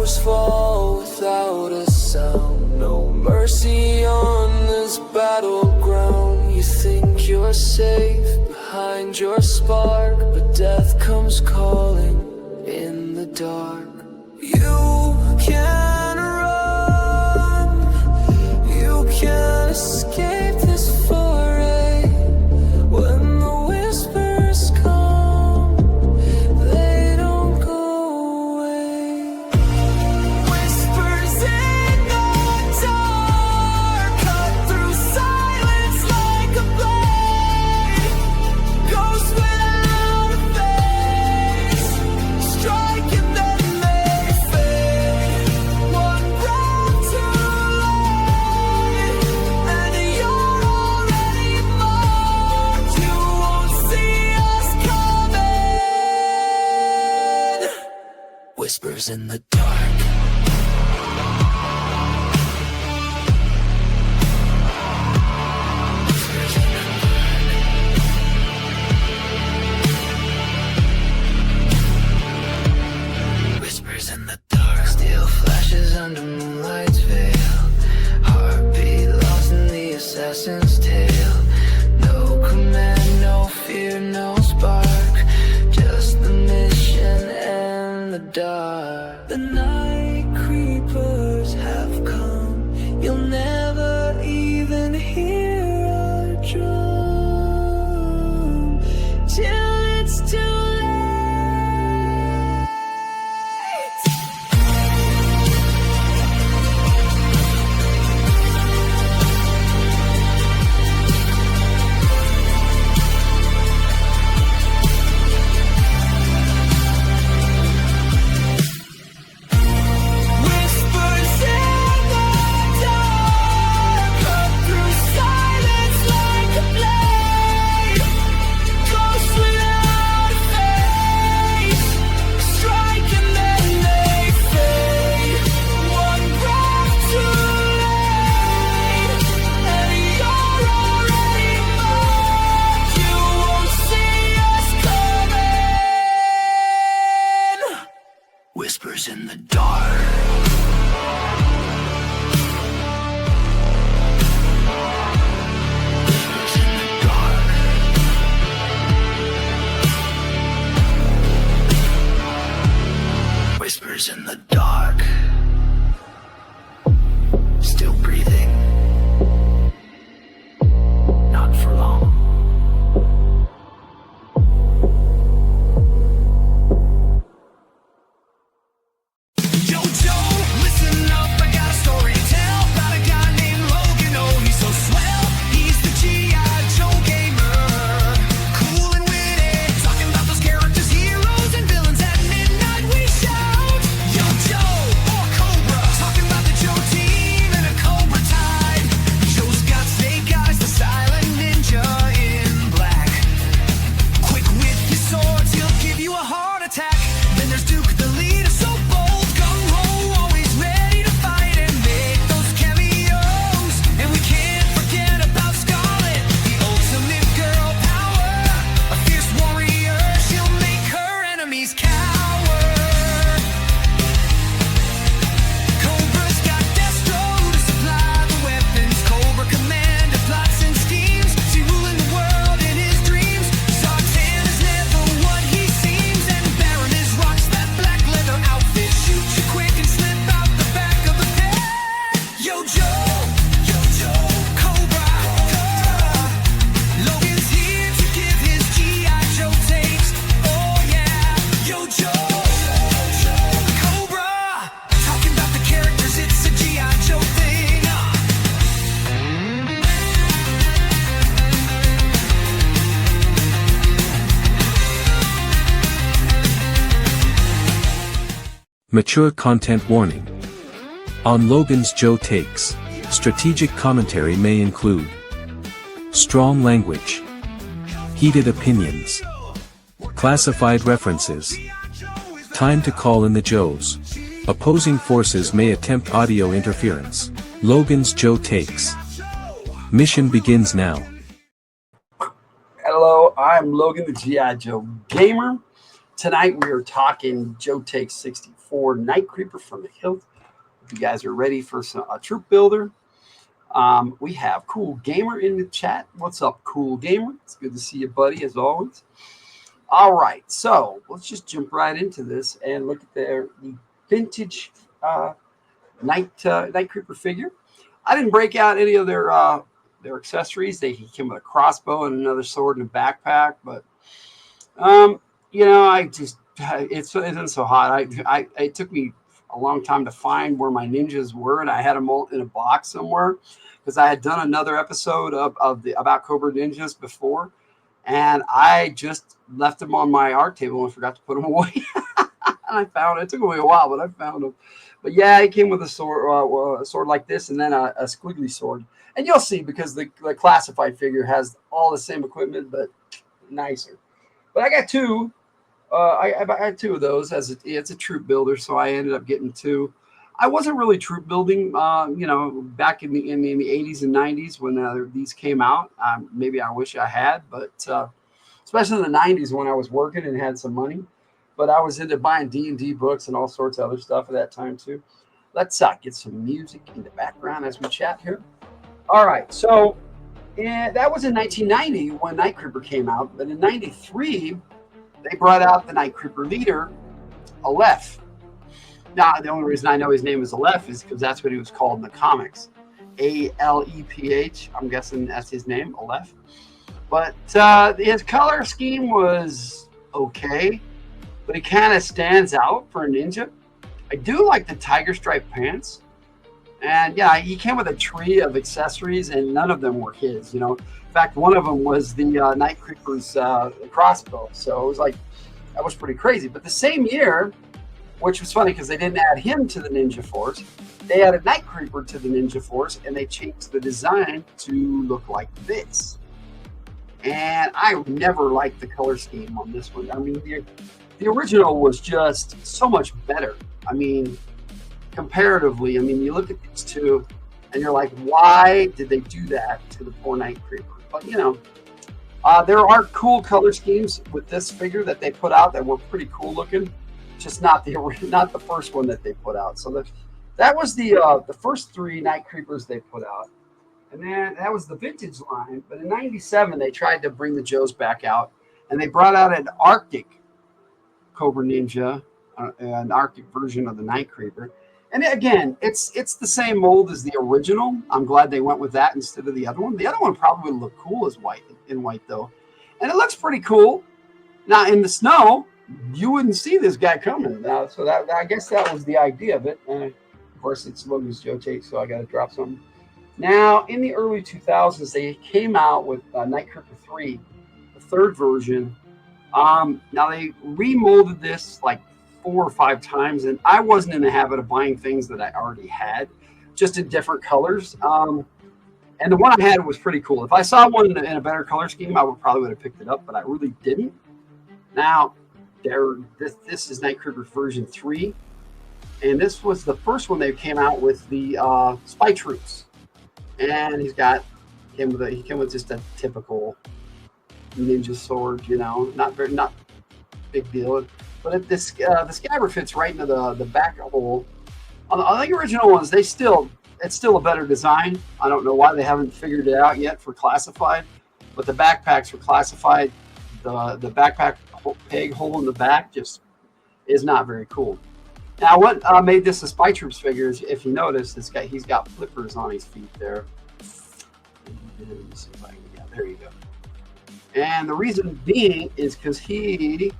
Shadows fall without a sound. No mercy on this battleground. You think you're safe behind your spark, but death comes calling in the dark. You can run, you can escape this foray. When the whispers come, they don't go away. Whispers in the dark, cut through silence like a blade. Ghosts without a face, strike and then they fade. One breath too late, and you're already marked. You won't see us coming. Whispers in the dark. Whispers in the dark. Steel flashes under moonlight's veil. Heartbeat lost in the assassin's tale. No command, no fear, no spark. Just the mission and the dark. The night creepers have come. You'll never even hear a drum till it's too late. Whispers in the dark, cut through silence like a blade. Ghosts without a face, strike and then they fade. One breath too late, and you're already marked. You won't see us coming. Whispers in the dark. Whispers in the dark. Whispers in the dark. Still breathing. Not for long. Yo, Joe, listen up, I got a story to tell about a guy named Logan. Oh, he's so swell, he's the G.I. Joe gamer. Cool and witty, talking about those characters, heroes, and villains. At midnight we shout, Yo, Joe, or Cobra. Talking about the Joe team and a Cobra tide. Joe's got snake eyes, the silent ninja in black. Quick with his swords, he'll give you a heart attack. Then there's Duke, the leader, so bold, gung-ho, always ready to fight and make those cameos. And we can't forget about Scarlet, the ultimate girl power. A fierce warrior, she'll make her enemies cower. Cobra's got Destro to supply the weapons. Cobra Commander plots and schemes, see ruling the world in his dreams. Zartan is never what he seems, and Baron is rocks that black leather outfit. Shoot you quick and slip out the back of the pit. Yo, Joe, Cobra. Logan's here to give his G.I. Joe takes. Oh yeah, Yo, Joe, Cobra. Talking about the characters, it's a G.I. Joe thing. Mature content warning. On Logan's Joe Takes, strategic commentary may include strong language, heated opinions, classified references, time to call in the Joes. Opposing forces may attempt audio interference. Logan's Joe Takes. Mission begins now. Hello, I'm Logan, the G.I. Joe gamer. Tonight we are talking Joe Takes 64 Night Creeper from the Hilt. If you guys are ready for a troop builder, we have Cool Gamer in the chat. What's up, Cool Gamer? It's good to see you, buddy, as always. All right, so let's just jump right into this and look at the vintage Night Creeper figure. I didn't break out any of their accessories. He came with a crossbow and another sword and a backpack, but I just it isn't so hot. It took me a long time to find where my ninjas were, and I had them all in a box somewhere because I had done another episode about Cobra Ninjas before, and I just left them on my art table and forgot to put them away. And I found it. It took me a while, but I found them. But yeah, it came with a sword like this, and then a squiggly sword. And you'll see because the classified figure has all the same equipment, but nicer. But I got two. I had two of those it's a troop builder, so I ended up getting two. I wasn't really troop building, back in the 80s and 90s when these came out. Maybe I wish I had, but especially in the 90s when I was working and had some money. But I was into buying D&D books and all sorts of other stuff at that time too. Let's get some music in the background as we chat here. All right, so that was in 1990 when Night Creeper came out, but in 93 they brought out the Night Creeper leader, Aleph. Now, the only reason I know his name is Aleph is because that's what he was called in the comics. Aleph. I'm guessing that's his name, Aleph. But his color scheme was okay, but he kind of stands out for a ninja. I do like the tiger stripe pants. And yeah, he came with a tree of accessories, and none of them were his. In fact, one of them was the Night Creeper's crossbow. So it was like, that was pretty crazy. But the same year, which was funny because they didn't add him to the Ninja Force, they added Night Creeper to the Ninja Force, and they changed the design to look like this. And I never liked the color scheme on this one. I mean, the original was just so much better. I mean, comparatively, you look at these two and you're like, why did they do that to the poor Night Creeper? But there are cool color schemes with this figure that they put out that were pretty cool looking, just not the first one that they put out. So that was the first three Night Creepers they put out, and then that was the vintage line. But in '97 they tried to bring the Joes back out, and they brought out an Arctic Cobra Ninja, an Arctic version of the Night Creeper. And again, it's the same mold as the original. I'm glad they went with that instead of the other one. The other one probably would look cool as white though, and it looks pretty cool. Now in the snow, you wouldn't see this guy coming. So that I guess that was the idea of it. Of course, it's Logan's Joe Takes, so I got to drop something. Now in the early 2000s, they came out with Night Creeper 3, the third version. Now they remolded this like 4 or 5 times, and I wasn't in the habit of buying things that I already had, just in different colors. And the one I had was pretty cool. If I saw one in a better color scheme, I probably would have picked it up, but I really didn't. Now, this is Night Creeper version 3, and this was the first one they came out with the Spy Troops, and he came with just a typical ninja sword, not big deal. But the scabbard fits right into the back hole. On the original ones, it's still a better design. I don't know why they haven't figured it out yet for classified, but the backpacks for classified, the backpack peg hole in the back just is not very cool. Now, what made this a Spy Troops figure is, if you notice, he's got flippers on his feet there. There you go. And the reason being is because he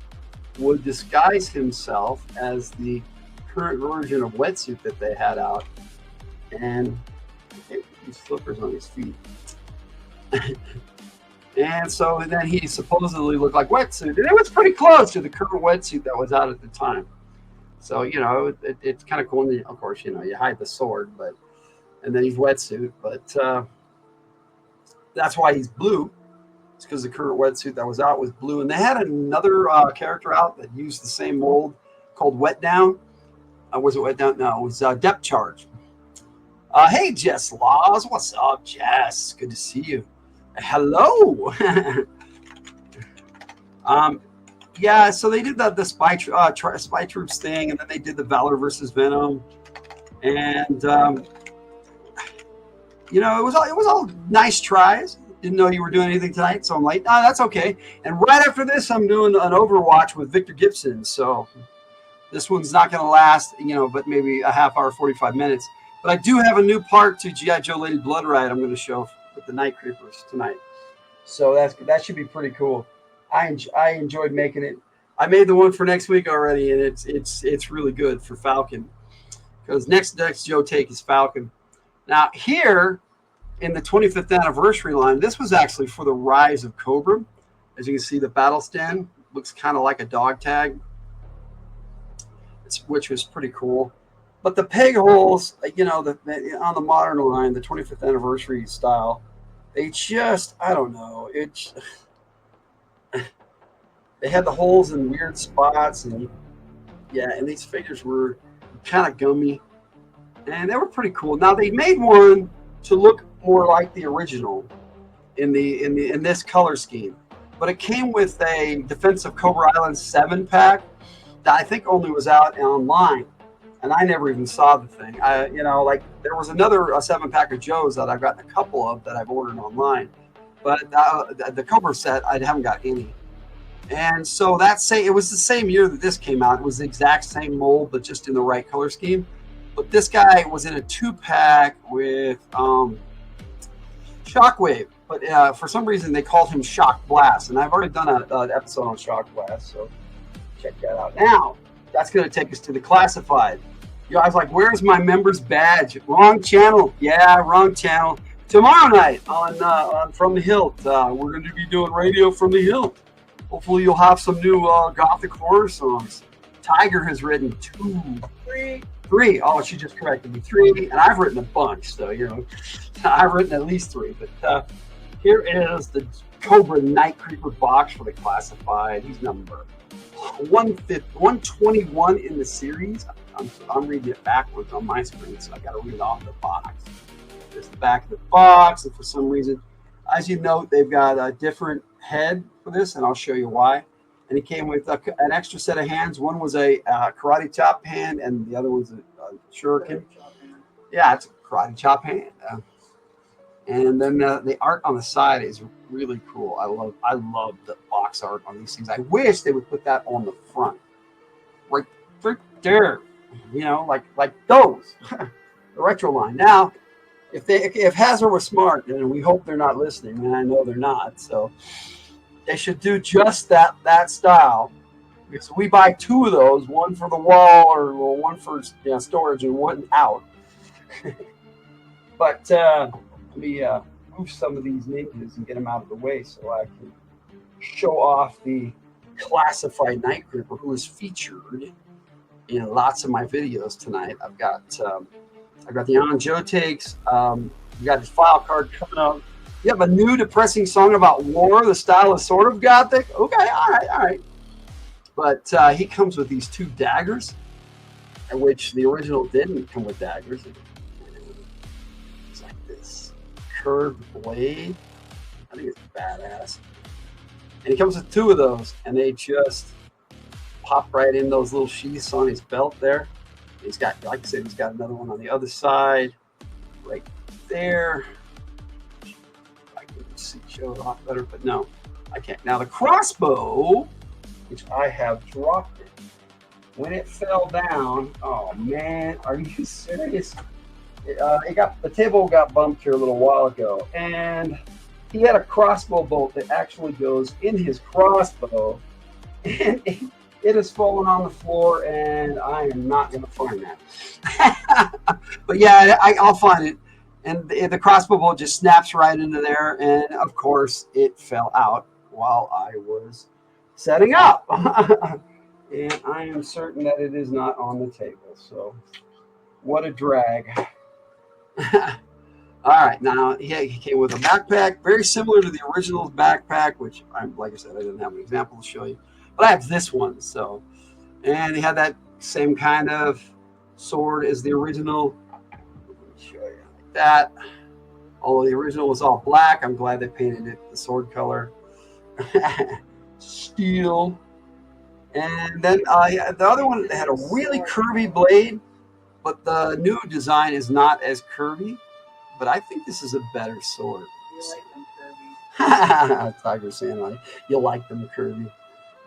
would disguise himself as the current version of wetsuit that they had out, and these flippers on his feet. And so then he supposedly looked like wetsuit, and it was pretty close to the current wetsuit that was out at the time. So it's kind of cool. And of course, you hide the sword, and then he's wetsuit, but that's why he's blue. It's because the current wetsuit that was out was blue. And they had another character out that used the same mold called Wet Down. Was it Wet Down? No, it was Depth Charge. Hey, Jess Laws. What's up, Jess? Good to see you. Hello. Yeah, so they did the spy troops thing, and then they did the Valor versus Venom, and it was all nice tries. Didn't know you were doing anything tonight, so I'm like, oh, that's okay. And right after this, I'm doing an Overwatch with Victor Gibson. So this one's not going to last, but maybe a half hour, 45 minutes. But I do have a new part to G.I. Joe Lady Blood Riot I'm going to show with the Night Creepers tonight. So that should be pretty cool. I enjoyed making it. I made the one for next week already, and it's really good for Falcon, because next Joe take is Falcon. Now here in the 25th anniversary line, this was actually for the rise of Cobra. As you can see, the battle stand looks kind of like a dog tag, which was pretty cool. But the peg holes, on the modern line, the 25th anniversary style, they just, I don't know, they had the holes in weird spots, and these figures were kind of gummy, and they were pretty cool. Now they made one to look more like the original in this color scheme, but it came with a Defense of Cobra Island 7-pack that I think only was out online, and I never even saw the thing. There was another 7-pack of Joes that I've gotten a couple of that I've ordered online, but the Cobra set I haven't got any. And so it was the same year that this came out. It was the exact same mold, but just in the right color scheme. But this guy was in a 2-pack with Shockwave, but for some reason they called him Shock Blast, and I've already done an episode on Shock Blast, so check that out. Now that's going to take us to the classified. I was like, "Where's my member's badge?" Wrong channel. Yeah, wrong channel. Tomorrow night on From the Hilt, we're going to be doing radio from the Hilt. Hopefully you'll have some new gothic horror songs. Tiger has written 3. Oh, she just corrected me. 3, and I've written a bunch, so I've written at least 3. But here is the Cobra Night Creeper box for the classified. He's number 121 in the series. I'm reading it backwards on my screen, so I got to read off the box. There's the back of the box, and for some reason, as you note, they've got a different head for this, and I'll show you why. And it came with an extra set of hands. One was a karate chop hand, and the other one's a shuriken. Yeah, it's a karate chop hand. And then the art on the side is really cool. I love the box art on these things. I wish they would put that on the front, right there. Like those, the retro line. Now, if Hasbro was smart, and we hope they're not listening, and I know they're not, so they should do just that style. Because we buy 2 of those, one for the wall or one for storage and one out. But let me move some of these ninjas and get them out of the way so I can show off the classified Night Creeper, who is featured in lots of my videos tonight. I've got the On Joe takes. We got his file card coming up. You have a new depressing song about war. The style is sort of gothic. Okay, all right. But he comes with these 2 daggers, which the original didn't come with daggers. It's like this curved blade. I think it's badass. And he comes with 2 of those, and they just pop right in those little sheaths on his belt there. He's got, like I said, he's got another one on the other side, right there. I can show it off better, but no, I can't. Now the crossbow, which I have dropped it, when it fell down, oh man, are you serious? The table got bumped here a little while ago, and he had a crossbow bolt that actually goes in his crossbow, and it has fallen on the floor, and I am not going to find that. But yeah, I'll find it. And the crossbow bolt just snaps right into there, and of course, it fell out while I was setting up. And I am certain that it is not on the table. So, what a drag. All right, now he came with a backpack, very similar to the original backpack, which, like I said, I didn't have an example to show you. But I have this one, so. And he had that same kind of sword as the original. Let me show you like that. Although the original was all black, I'm glad they painted it the sword color. Steel. And then yeah, the other one had a really curvy blade, but the new design is not as curvy. But I think this is a better sword. You like them curvy. Tiger saying you like them curvy.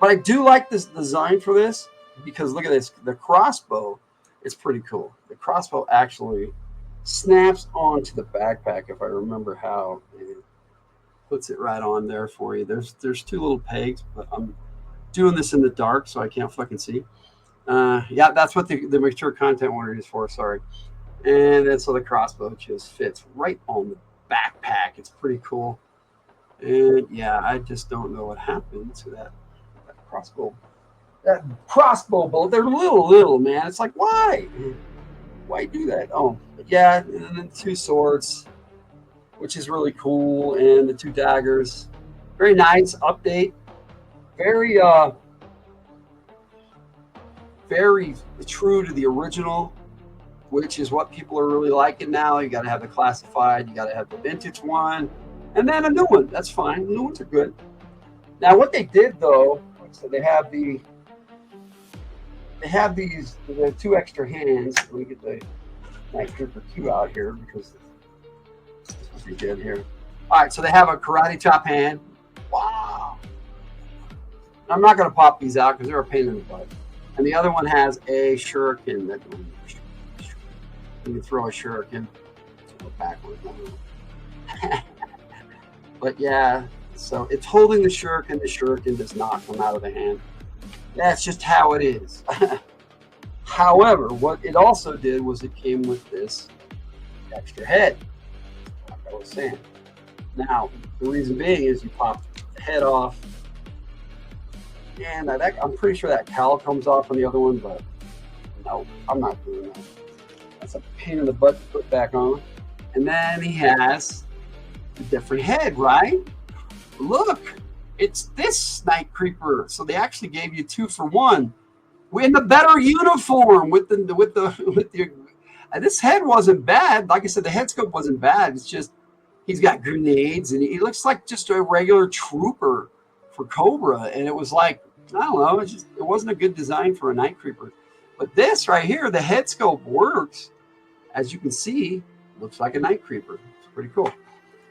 But I do like this design for this because look at this. The crossbow is pretty cool. The crossbow actually snaps onto the backpack if I remember how. It puts it right on there for you. There's two little pegs, but I'm doing this in the dark so I can't fucking see. Yeah, that's what the mature content warning is for. Sorry. And then so the crossbow just fits right on the backpack. It's pretty cool. And yeah, I just don't know what happened to that crossbow. That crossbow bolt, they're little, man. It's like, why? Why do that? Oh, but yeah, and then two swords, which is really cool, and the two daggers. Very nice update. Very very true to the original, which is what people are really liking now. You got to have the classified, you got to have the vintage one, and then a new one. That's fine. New ones are good. Now, what they did though, so they have these the two extra hands. Let me get the Night Trooper 2 out here because that's what they did here. All right, so they have a karate chop hand. Wow. I'm not going to pop these out because they're a pain in the butt. And the other one has a shuriken that you can throw a shuriken backwards. But yeah, so it's holding the shuriken. The shuriken does not come out of the hand. That's just how it is. However, what it also did was it came with this extra head, like I was saying. Now, the reason being is you pop the head off, and I'm pretty sure that cowl comes off on the other one, but no, I'm not doing that. That's a pain in the butt to put back on. And then he has a different head, right? Look, it's this Night Creeper. So they actually gave you 2 for 1 in the better uniform with the. This head wasn't bad. Like I said, the head scope wasn't bad. It's just he's got grenades and he looks like just a regular trooper for Cobra. And it was like, I don't know, it wasn't a good design for a Night Creeper. But this right here, the head scope works. As you can see, looks like a Night Creeper. It's pretty cool.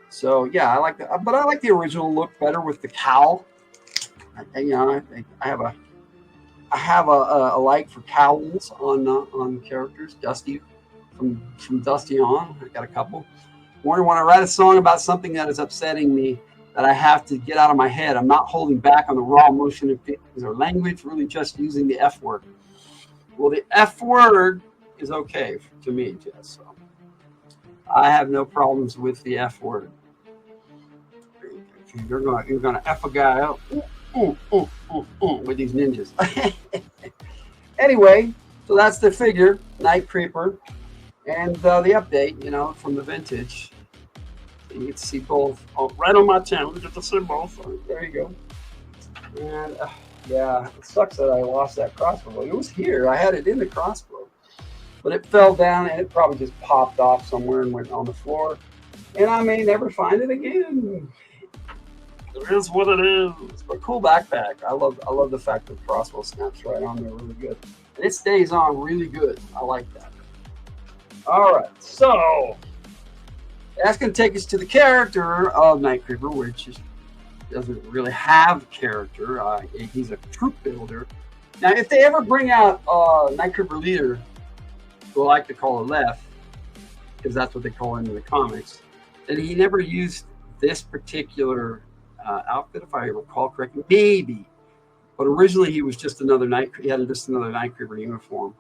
So yeah, I like that, but I like the original look better with the cowl. I have a like for cowls on characters. Dusty from Dusty on, I got a couple. Warner, when I write a song about something that is upsetting me, that I have to get out of my head, I'm not holding back on the raw emotion and feelings or language, really just using the F word. Well, the F word is okay to me, Jess. So I have no problems with the F word. You're gonna F a guy up with these ninjas. Anyway, so that's the figure, Night Creeper, and the update, from the vintage. You get to see both right on my channel. You get to see both. There you go. And yeah, it sucks that I lost that crossbow. It was here. I had it in the crossbow, but it fell down and it probably just popped off somewhere and went on the floor. And I may never find it again. It is what it is. But cool backpack. I love the fact that the crossbow snaps right on there really good. And it stays on really good. I like that. All right, so that's going to take us to the character of Night Creeper, which doesn't really have character. He's a troop builder. Now, if they ever bring out Night Creeper leader, who I like to call a Left, because that's what they call him in the comics, then he never used this particular outfit, if I recall correctly. Maybe. But originally he was just another he had just another Night Creeper uniform.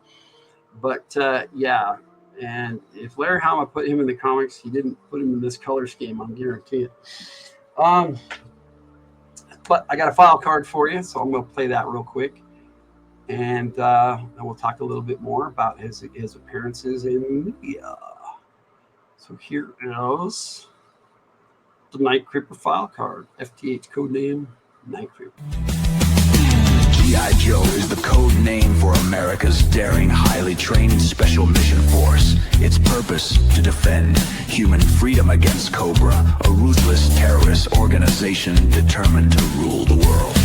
But yeah. And if Larry Hama put him in the comics, he didn't put him in this color scheme, I'm guaranteeing it. But I got a file card for you, so I'm going to play that real quick. And we'll talk a little bit more about his appearances in media. So here is the Night Creeper file card. FTH codename Night Creeper. G.I. Joe is the code name for America's daring, highly trained special mission force. Its purpose, to defend human freedom against Cobra, a ruthless terrorist organization determined to rule the world.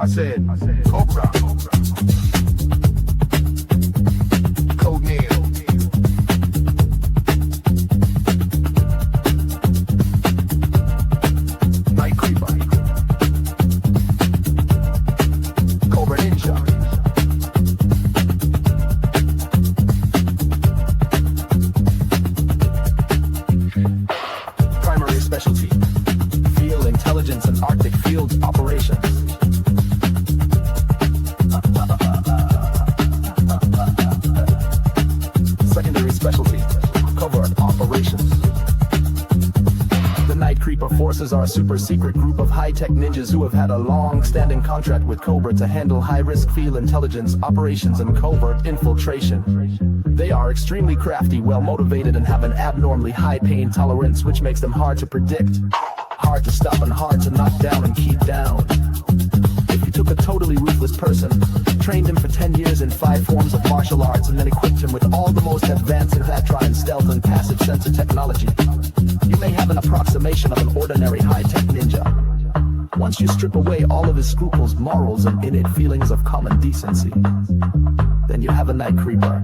I said, Cobra. Code name. Night Creeper. Cobra Ninja. Primary specialty. Field intelligence and Arctic field operations. Secondary specialty, covert operations. The Night Creeper forces are a super secret group of high-tech ninjas who have had a long-standing contract with Cobra to handle high-risk field intelligence operations and covert infiltration. They are extremely crafty, well-motivated, and have an abnormally high pain tolerance, which makes them hard to predict, hard to stop, and hard to knock down and keep down. If you took a totally ruthless person, trained him for 10 years in 5 forms of martial arts, and then equipped him with all the most advanced infiltration, stealth, and passive sensor technology, you may have an approximation of an ordinary high-tech ninja. Once you strip away all of his scruples, morals, and innate feelings of common decency, then you have a Night Creeper.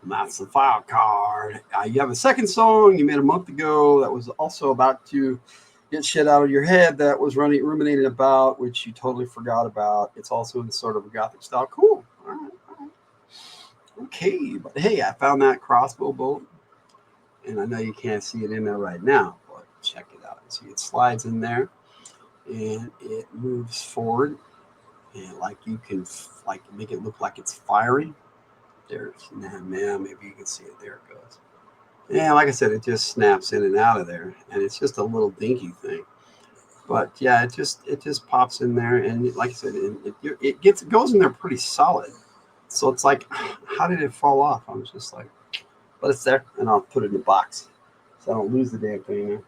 That's the file card. You have a second song you made a month ago that was also about to get shit out of your head that was ruminating about, which you totally forgot about. It's also in sort of a gothic style. Cool. All right. Okay, but hey, I found that crossbow bolt, and I know you can't see it in there right now, but check it out. See, it slides in there, and it moves forward, and like you can like make it look like it's firing. There's man, maybe you can see it. There it goes. Yeah, like I said, it just snaps in and out of there, and it's just a little dinky thing. But yeah, it just pops in there, and like I said, it goes in there pretty solid. So it's like, how did it fall off? I was just like, but it's there, and I'll put it in the box so I don't lose the damn thing there.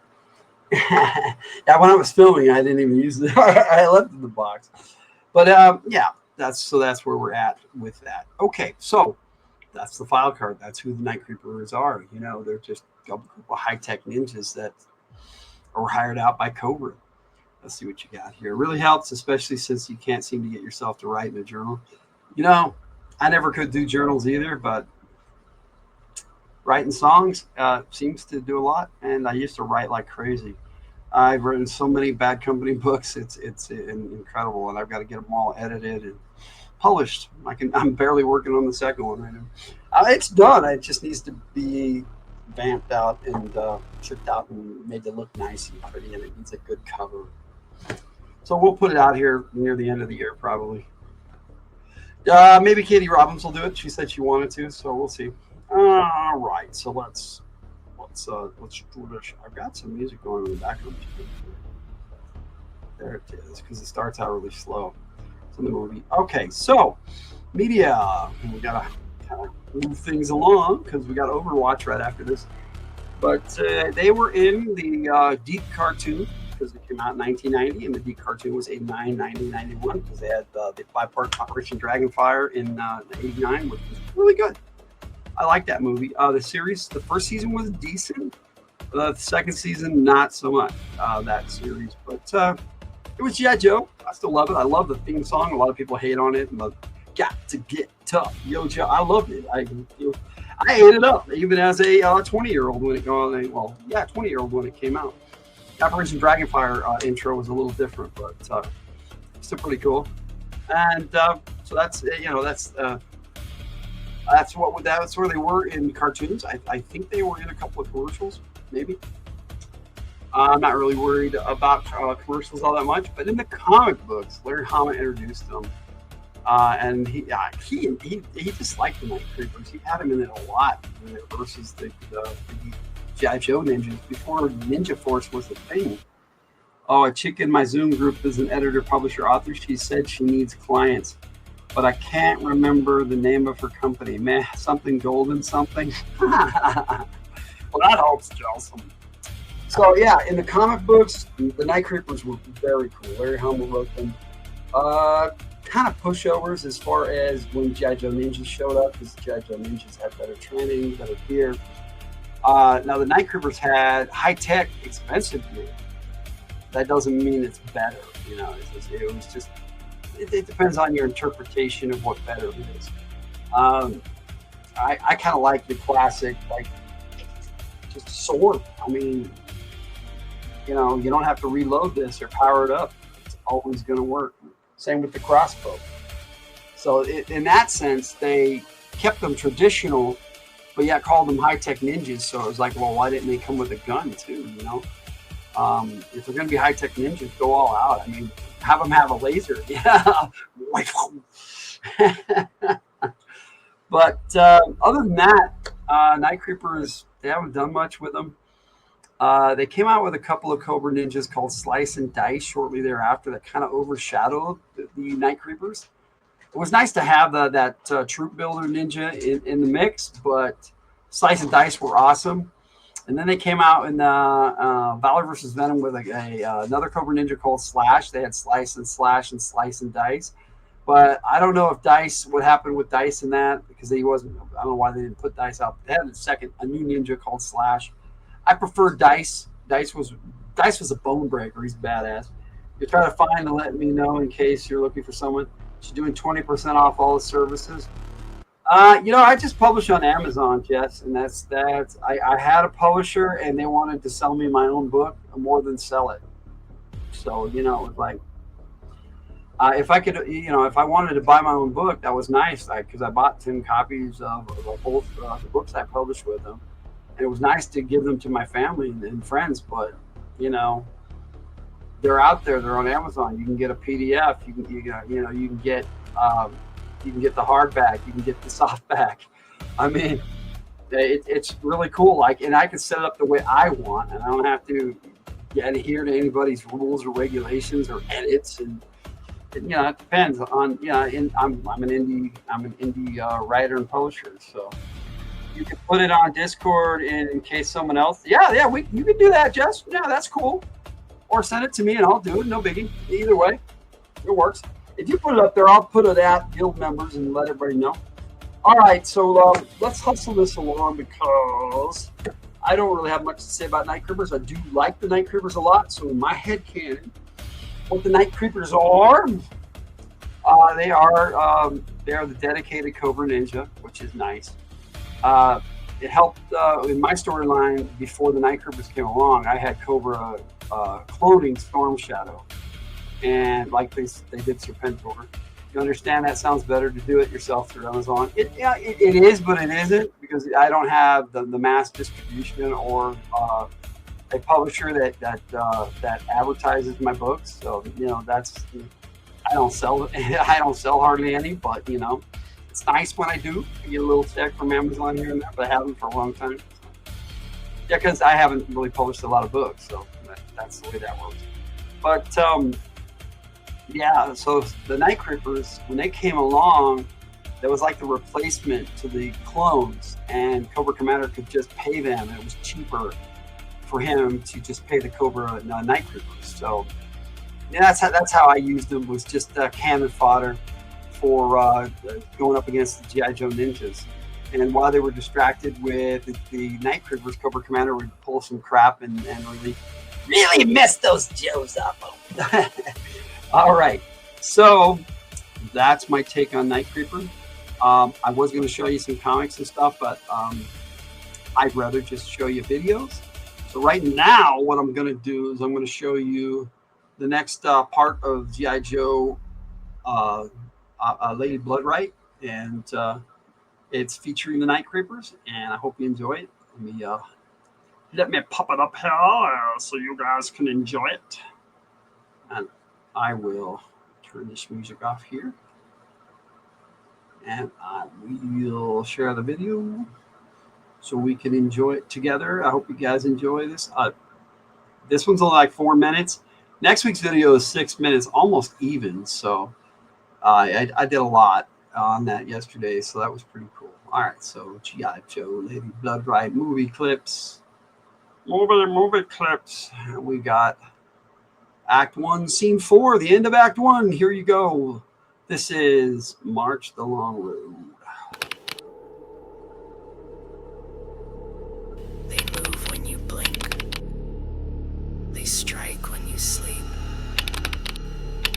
Yeah, when I was filming, I didn't even use it. I left it in the box. But yeah, that's where we're at with that. Okay, so that's the file card. That's who the Night Creepers are. You know, they're just a couple of high-tech ninjas that are hired out by Cobra. Let's see what you got here. It really helps, especially since you can't seem to get yourself to write in a journal. You know, I never could do journals either, but writing songs seems to do a lot, and I used to write like crazy. I've written so many Bad Company books. It's incredible, and I've got to get them all edited and published. I'm barely working on the second one right now. It's done. It just needs to be vamped out and tricked out and made to look nice and pretty, and it needs a good cover. So we'll put it out here near the end of the year, probably. Maybe Katie Robbins will do it. She said she wanted to, so we'll see. All right, so let's do this. I've got some music going in the background. There it is, because it starts out really slow. It's in the movie. Okay, so media. We gotta kind of move things along because we got Overwatch right after this. But they were in the Deep cartoon because it came out in 1990, and the Deep cartoon was 89, 90, 91 because they had the 5-part Operation Dragonfire in 89, which was really good. I like that movie. The series, the first season was decent. The second season, not so much, that series. But it was G.I. Joe. I still love it. I love the theme song. A lot of people hate on it. And got to get tough. Yo, Joe. I loved it. I ate it up, even as a 20-year-old when it 20-year-old when it came out. Operation Dragonfire intro was a little different, but still pretty cool. And so that's that's where they were in cartoons. I think they were in a couple of commercials, maybe. I'm not really worried about commercials all that much, but in the comic books, Larry Hama introduced them, and he disliked the Night Creepers. He had them in it a lot versus the GI Joe ninjas before Ninja Force was a thing. Oh, a chick in my Zoom group is an editor, publisher, author. She said she needs clients, but I can't remember the name of her company. Meh, something golden something. Well, that helps, Jelson. So yeah, in the comic books, the Night Creepers were very cool. Larry Hama wrote them. Kind of pushovers as far as when G.I. Joe Ninjas showed up, because G.I. Joe Ninjas had better training, better gear. Now the Night Creepers had high-tech, expensive gear. That doesn't mean it's better, you know. It depends on your interpretation of what better is. I kind of like the classic, like just sword. I mean, you know, you don't have to reload this or power it up. It's always going to work. Same with the crossbow. So in that sense, they kept them traditional, but yet called them high-tech ninjas. So it was like, well, why didn't they come with a gun too, you know? If they're going to be high-tech ninjas, go all out. I mean, have them have a laser. Yeah. But other than that, Night Creepers, they haven't done much with them. They came out with a couple of Cobra Ninjas called Slice and Dice shortly thereafter that kind of overshadowed the Night Creepers. It was nice to have that troop builder ninja in the mix, but Slice and Dice were awesome. And then they came out in Valor versus Venom with another Cobra Ninja called Slash. They had Slice and Slash and Slice and Dice. But I don't know if Dice, what happened with Dice in that, because he wasn't, I don't know why they didn't put Dice out. They had a new ninja called Slash. I prefer Dice. Dice was a bone breaker. He's badass. You try to find and let me know in case you're looking for someone. She's doing 20% off all the services. You know, I just publish on Amazon, Jess, and that's I had a publisher and they wanted to sell me my own book more than sell it. So, you know, it was like, if I could, you know, if I wanted to buy my own book, that was nice, because I bought 10 copies of both the books I published with them. And it was nice to give them to my family and friends, but, you know, they're out there. They're on Amazon. You can get a PDF. You can get the hardback. You can get the softback. I mean, it's really cool. Like, and I can set it up the way I want, and I don't have to adhere to anybody's rules or regulations or edits. And you know, it depends on, you know. I'm an indie writer and publisher, so you can put it on Discord in case someone else. You can do that, Jess. Yeah, that's cool. Or send it to me and I'll do it. No biggie. Either way, it works. If you put it up there, I'll put it at guild members and let everybody know. All right, so let's hustle this along, because I don't really have much to say about Night Creepers. I do like the Night Creepers a lot. So in my head canon, what the Night Creepers are, they are the dedicated Cobra Ninja, which is nice. It helped in my storyline before the Night Creepers came along. I had Cobra cloning Storm Shadow, and like they did Serpentor. You understand that sounds better to do it yourself through Amazon. It is, but it isn't, because I don't have the mass distribution or a publisher that advertises my books. So, you know, I don't sell hardly any, but, you know, it's nice when I do. I get a little check from Amazon here and there, but I haven't for a long time. Yeah, because I haven't really published a lot of books, so that's the way that works. But yeah, so the Night Creepers, when they came along, that was like the replacement to the clones, and Cobra Commander could just pay them, and it was cheaper for him to just pay the Cobra Night Creepers. So yeah, that's how I used them, was just cannon fodder for going up against the G.I. Joe Ninjas. And while they were distracted with the Night Creepers, Cobra Commander would pull some crap and really mess those Joes up. All right, so that's my take on Night Creeper. I was going to show you some comics and stuff, but I'd rather just show you videos. So right now, what I'm going to do is I'm going to show you the next part of G.I. Joe Lady Bloodright, and it's featuring the Night Creepers, and I hope you enjoy it. Let me let me pop it up here so you guys can enjoy it. And I will turn this music off here. And I will share the video so we can enjoy it together. I hope you guys enjoy this. This one's only like 4 minutes. Next week's video is 6 minutes, almost even. So I did a lot on that yesterday, so that was pretty cool. All right, so G.I. Joe, Lady Blood Right, movie clips. Movie clips. We got Act 1, Scene 4, the end of Act 1. Here you go. This is March the Long Road. They move when you blink. They strike when you sleep.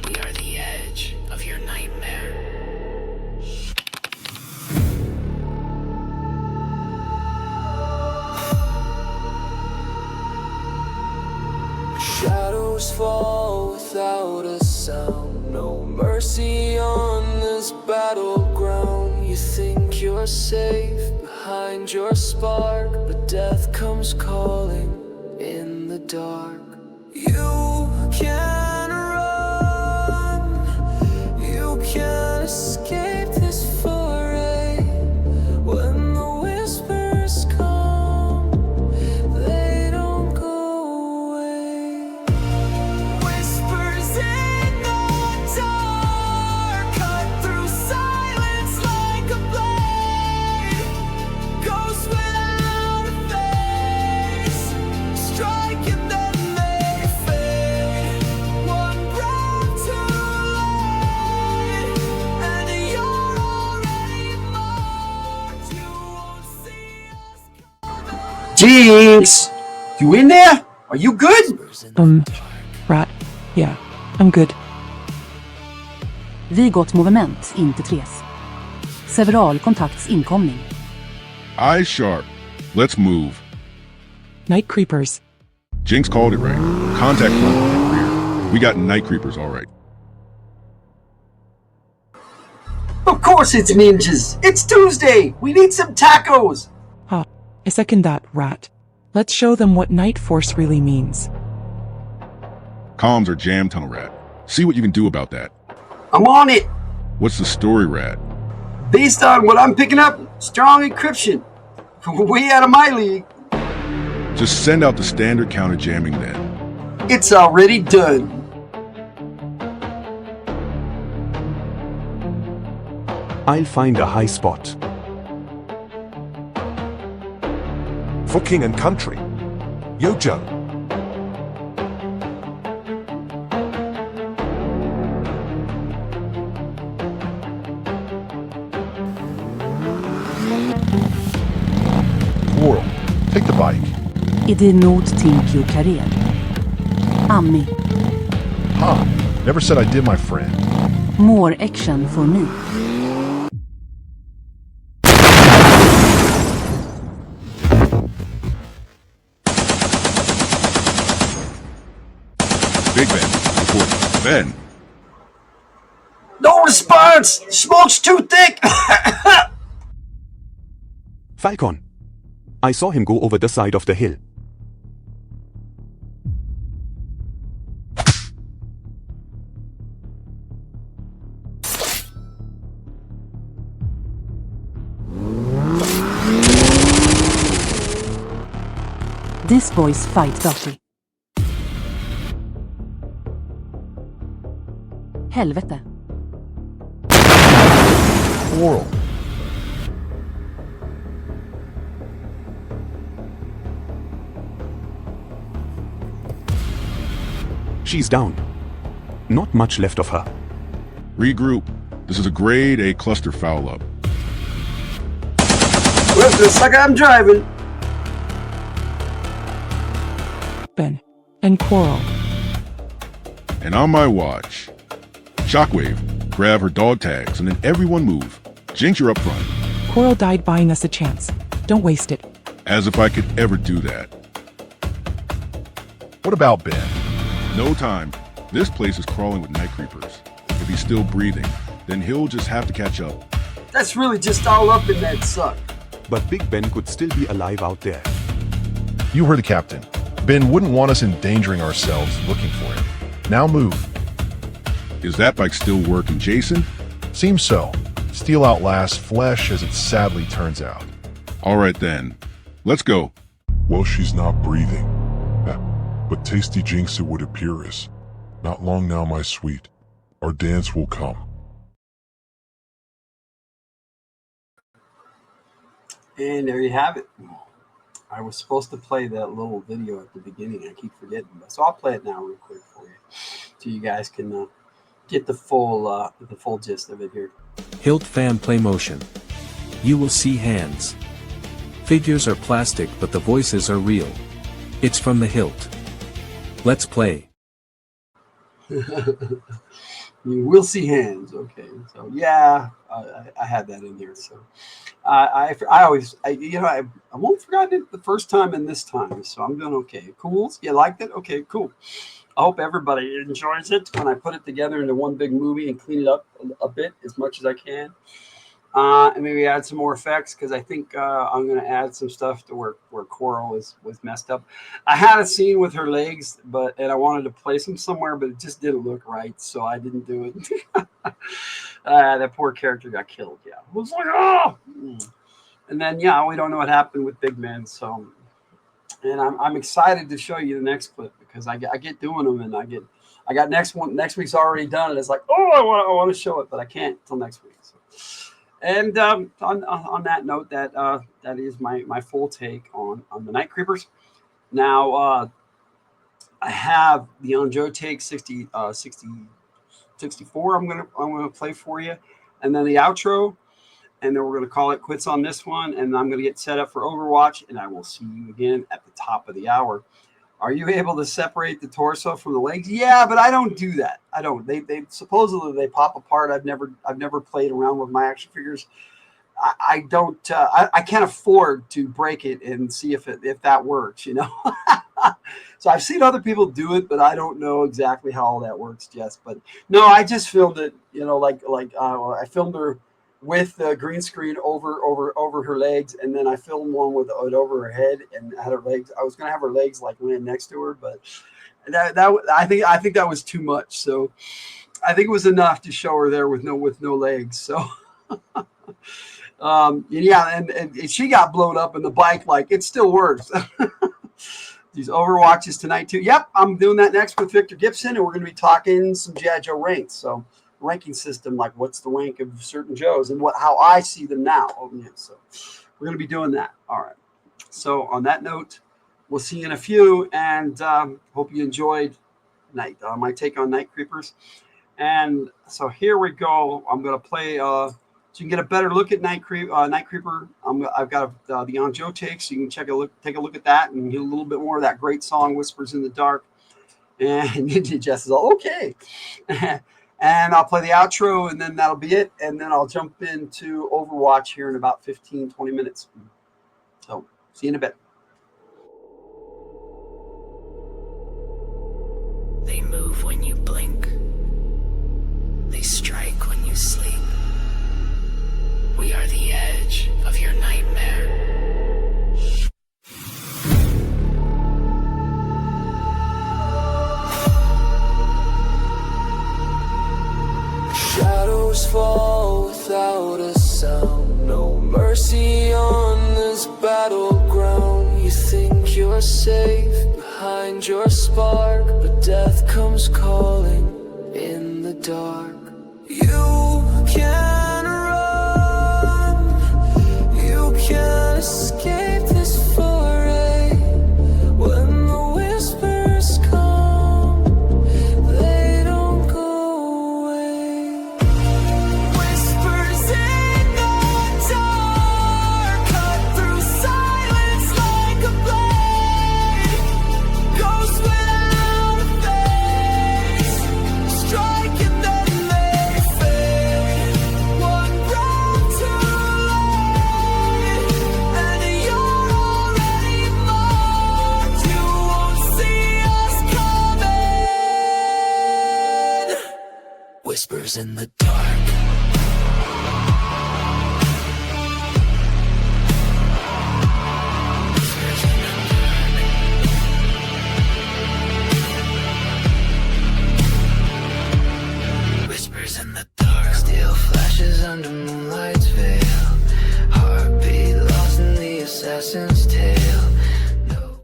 We are the edge of your nightmare. Shadows fall without a sound. No mercy on this battleground. You think you're safe behind your spark, but death comes calling in the dark. You can run, you can escape this foray. When the whispers come, they don't go away. Whispers in the dark, cut through silence like a blade. Ghosts without a face, strike and then they fade. One breath too late, and you're already marked. You won't see us. Jinx! You in there? Are you good? Rat. Yeah, I'm good. Vigott movement, inte tres. Several kontakts inkomning. Eyes sharp. Let's move. Night creepers. Jinx called it right. Contact front and rear. We got night creepers, all right. Of course it's ninjas. It's Tuesday. We need some tacos. Ha, I second that, Rat. Let's show them what Night Force really means. Comms are jam tunnel, Rat. See what you can do about that. I'm on it. What's the story, Rat? Based on what I'm picking up, strong encryption. Way out of my league. Just send out the standard counter jamming then. It's already done. I'll find a high spot. For king and country. Yo, Joe. Quarrel, take the bike. Idi not Tinkyo Karel. Ami, Huh, never said I did, my friend. more action for me. Big Ben, report. Ben, No response. Smoke's too thick. Falcon. I saw him go over the side of the hill. This boys fight dirty. Helvete. Quarrel. She's down. Not much left of her. regroup. This is a grade A cluster foul-up. Well, looks like I'm driving. Ben. And Quarrel. And on my watch. Shockwave, grab her dog tags and then everyone move. Jinx, you're up front. Quarrel died buying us a chance. Don't waste it. As if I could ever do that. What about Ben? No time. This place is crawling with night creepers. If he's still breathing, then he'll just have to catch up. That's really just all up in that suck. But Big Ben could still be alive out there. You heard the captain. Ben wouldn't want us endangering ourselves looking for him. Now move. Is that bike still working, Jason? Seems so. Steel outlasts flesh as it sadly turns out. All right then. Let's go. Well, she's not breathing. But Tasty Jinx it would appear is. Not long now, my sweet. Our dance will come. And there you have it. I was supposed to play that little video at the beginning. I keep forgetting, so I'll play it now real quick for you, so you guys can get the full gist of it here. Hilt fan play motion. You will see hands. Figures are plastic, but the voices are real. It's from the hilt. Let's play. You will see hands. Okay, so yeah, I had that in there. So I won't forget it the first time and this time. So I'm doing okay. Cool. You liked it? Okay, cool. I hope everybody enjoys it when I put it together into one big movie and clean it up a bit as much as I can. And maybe add some more effects, because I think I'm going to add some stuff to where Quarrel was messed up. I had a scene with her legs, and I wanted to place them somewhere, but it just didn't look right, so I didn't do it. That poor character got killed. Yeah, I was like, oh. And then we don't know what happened with Big Man. So, and I'm excited to show you the next clip, because I get doing them, and I got next week's already done, and it's like, oh, I want to show it, but I can't until next week. So. And on that note, that is my full take on the Night Creepers. Now I have the On Joe take 64. I'm gonna play for you, and then the outro, and then we're gonna call it quits on this one, and I'm gonna get set up for Overwatch, and I will see you again at the top of the hour. Are you able to separate the torso from the legs? Yeah, but I don't do that. I don't. They supposedly they pop apart. I've never played around with my action figures. I don't. I can't afford to break it and see if that works. You know. So I've seen other people do it, but I don't know exactly how all that works, Jess. But no, I just filmed it. You know, I filmed her with the green screen over her legs, and then I filmed one with it over her head and had her legs. I was gonna have her legs like laying next to her, but I think that was too much. So I think it was enough to show her there with no legs. So and she got blown up in the bike. Like, it still works. These Overwatches tonight too. Yep, I'm doing that next with Victor Gibson, and we're gonna be talking some G.I. Joe ranks. So. Ranking system, like what's the rank of certain Joes and how I see them now. So we're going to be doing that. All right. So on that note, we'll see you in a few, and hope you enjoyed my take on Night Creepers. And so here we go. I'm going to play so you can get a better look at Night Creeper. I've got the On Joe take, so you can take a look at that and get a little bit more of that great song, Whispers in the Dark. And Jess is all okay. And I'll play the outro, and then that'll be it. And then I'll jump into Overwatch here in about 15, 20 minutes. So, see you in a bit. They move when you blink. They strike when you sleep. We are the edge of your nightmare. Shadows fall without a sound. No mercy on this battleground. You think you're safe behind your spark, but death comes calling in the dark. You can run, you can escape this foray. When the whispers come, they don't go away. Whispers in the dark, cut through silence like a blade. Ghosts without a face, strike and then they fade. One breath too late, and you're already marked. You won't see us coming. Whispers in the dark. Whispers in the dark. one's tale. No.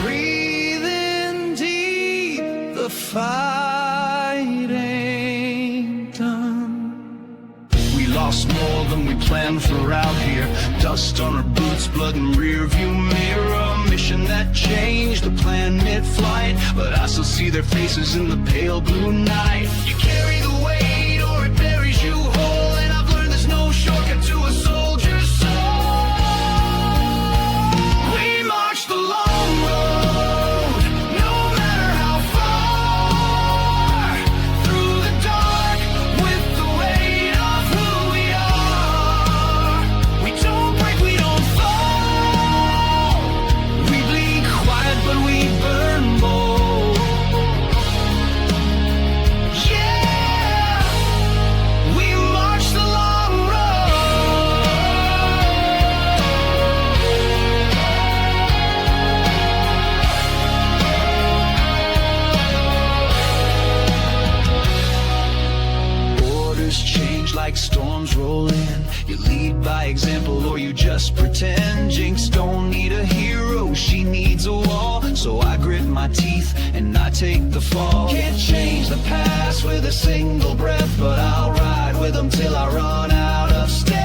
Breathing deep, the fight ain't done. We lost more than we planned for out here. Dust on our boots, blood in rearview mirror. Mission that changed the plan mid-flight, but I still see their faces in the pale blue night. You carry the weight or it buries you whole, and I've learned there's no shortcut to a soldier's soul. We march the long road, no matter how far, through the dark with the weight of who we are. We don't break, we don't fall. We bleed quiet, but we burn bold. Yeah, we march the long road. Orders change like storms roll in. You lead by example or you just pretend. Jinx don't need a hero, she needs a wall. So I grit my teeth and I take the fall. Can't change the past with a single breath, but I'll ride with them till I run out of steps.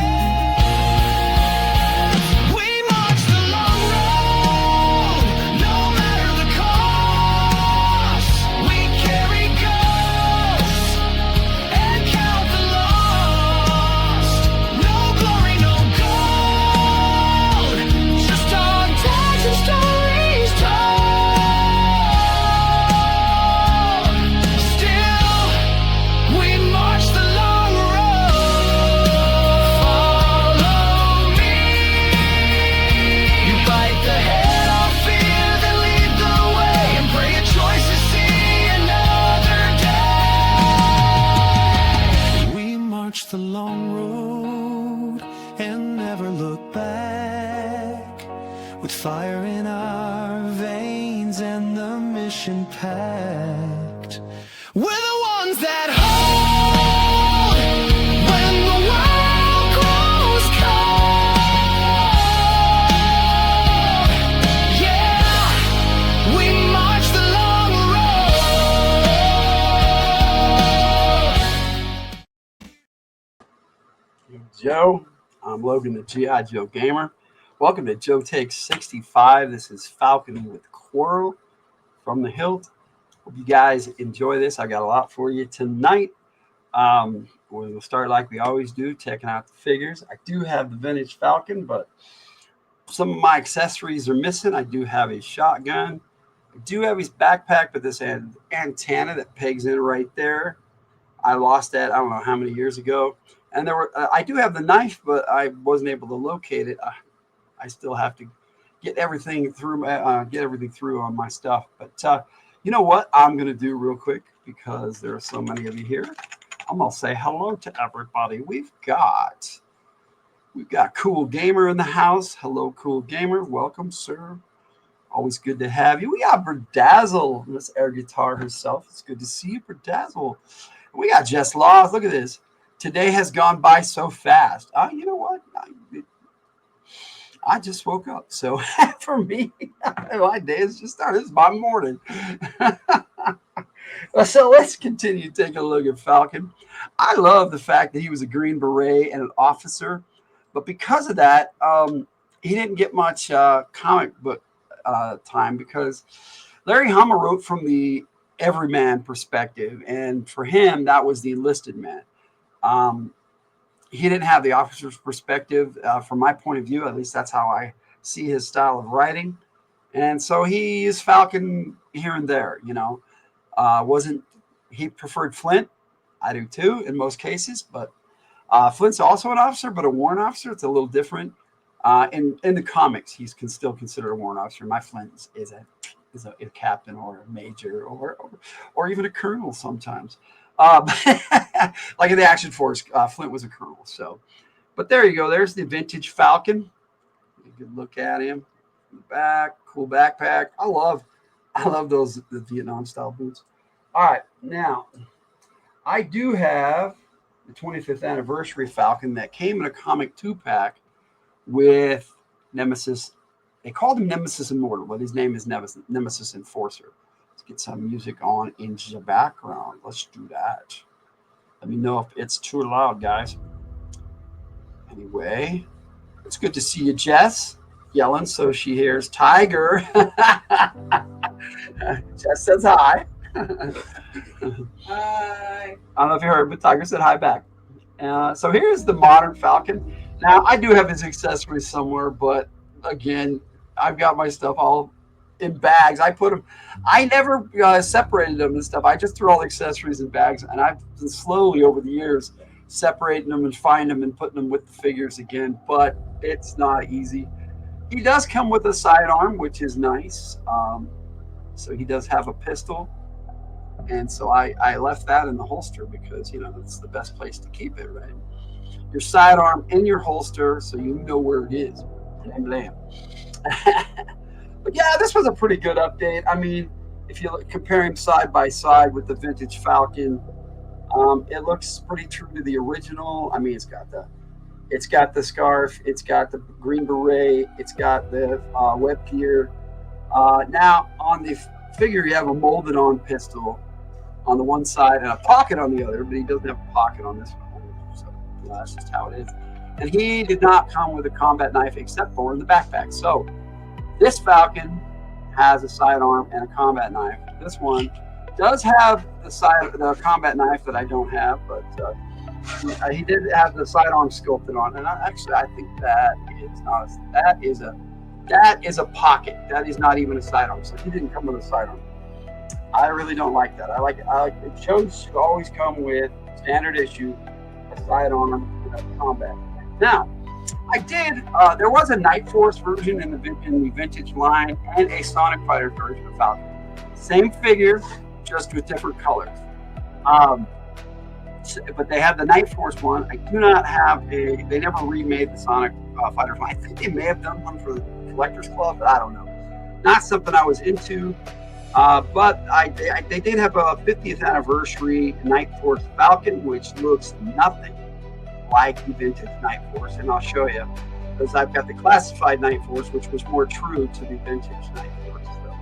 We march the long road, no matter the cost. We carry ghosts and count the lost. No glory, no gold, just our tags and stories told. Still, we march the long road. Follow me. You bite the head off fear, then lead the way, and pray your choices see another day. We march the long road and never look back, with fire in our veins and the mission packed. We're the ones that hold when the world grows cold. Yeah, we march the long road. Joe, I'm Logan, the G.I. Joe Gamer. Welcome to Joe Takes 65. This is Falcon with Quarrel from the Hilt. Hope you guys enjoy this. I got a lot for you tonight. We'll start like we always do, checking out the figures. I do have the vintage Falcon, but some of my accessories are missing. I do have a shotgun. I do have his backpack, but this antenna that pegs in right there, I lost that I don't know how many years ago. And there were I do have the knife, but I wasn't able to locate it. I still have to get everything through on my stuff. But you know what I'm gonna do real quick, because there are so many of you here. I'm gonna say hello to everybody. We've got Cool Gamer in the house. Hello, Cool Gamer. Welcome, sir. Always good to have you. We got Berdazzle, Miss Air Guitar herself. It's good to see you, Berdazzle. We got Jess Laws. Look at this. Today has gone by so fast. You know what? I just woke up. So for me, my day has just started. It's my morning. So let's continue taking a look at Falcon. I love the fact that he was a Green Beret and an officer, but because of that, he didn't get much comic book time because Larry Hama wrote from the everyman perspective, and for him, that was the enlisted man. Um, he didn't have the officer's perspective, from my point of view. At least that's how I see his style of writing, and so he is Falcon here and there. Wasn't he preferred Flint? I do too in most cases, but Flint's also an officer, but a warrant officer. It's a little different. In the comics, he's still considered a warrant officer. My Flint is a captain or a major or even a colonel sometimes. Like in the Action Force, Flint was a colonel. So, but there you go. There's the vintage Falcon. You can look at him in the back. Cool backpack. I love the Vietnam style boots. All right, now I do have the 25th anniversary Falcon that came in a comic 2-pack with Nemesis. They called him Nemesis Immortal, but his name is Nemesis Enforcer. Let's get some music on in the background. Let's do that. Let me know if it's too loud, guys. Anyway, it's good to see you, Jess. Yelling so she hears Tiger. Jess says hi. Hi. I don't know if you heard, but Tiger said hi back. So here's the modern Falcon. Now, I do have his accessories somewhere, but again, I've got my stuff all in bags. I never separated them and stuff. I just threw all the accessories in bags, and I've been slowly over the years separating them and finding them and putting them with the figures again, but it's not easy. He does come with a sidearm, which is nice. So he does have a pistol. And so I left that in the holster because, that's the best place to keep it, right? Your sidearm in your holster so you know where it is. Blam, blam. But yeah, this was a pretty good update. I mean, if you compare him side by side with the vintage Falcon, it looks pretty true to the original. I mean, it's got the scarf, it's got the Green Beret, it's got the web gear. Now on the figure, you have a molded on pistol on the one side and a pocket on the other, but he doesn't have a pocket on this one. So that's just how it is. And he did not come with a combat knife except for in the backpack. So this Falcon has a sidearm and a combat knife. This one does have the combat knife that I don't have, but he did have the sidearm sculpted on. And I think that is a pocket. That is not even a sidearm. So he didn't come with a sidearm. I really don't like that. I like it should always come with standard issue, a sidearm, and a combat. Now, I did. There was a Night Force version in the vintage line and a Sonic Fighter version of Falcon. Same figure, just with different colors. But they have the Night Force one. I do not have They never remade the Sonic Fighter one. I think they may have done one for the Collectors Club, but I don't know. Not something I was into. But they did have a 50th anniversary Night Force Falcon, which looks nothing like the vintage Night Force, and I'll show you because I've got the classified Night Force, which was more true to the vintage Night Force. So.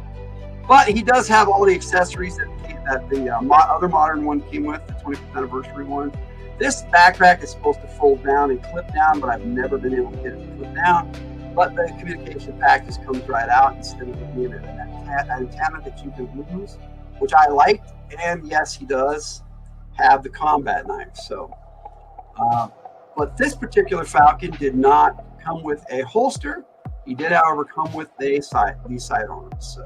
But he does have all the accessories that the other modern one came with, the 25th anniversary one. This backpack is supposed to fold down and clip down, but I've never been able to get it to clip down. But the communication pack just comes right out instead of being an antenna that you can lose, which I liked. And yes, he does have the combat knife. So, but this particular Falcon did not come with a holster. He did, however, come with these sidearms. So,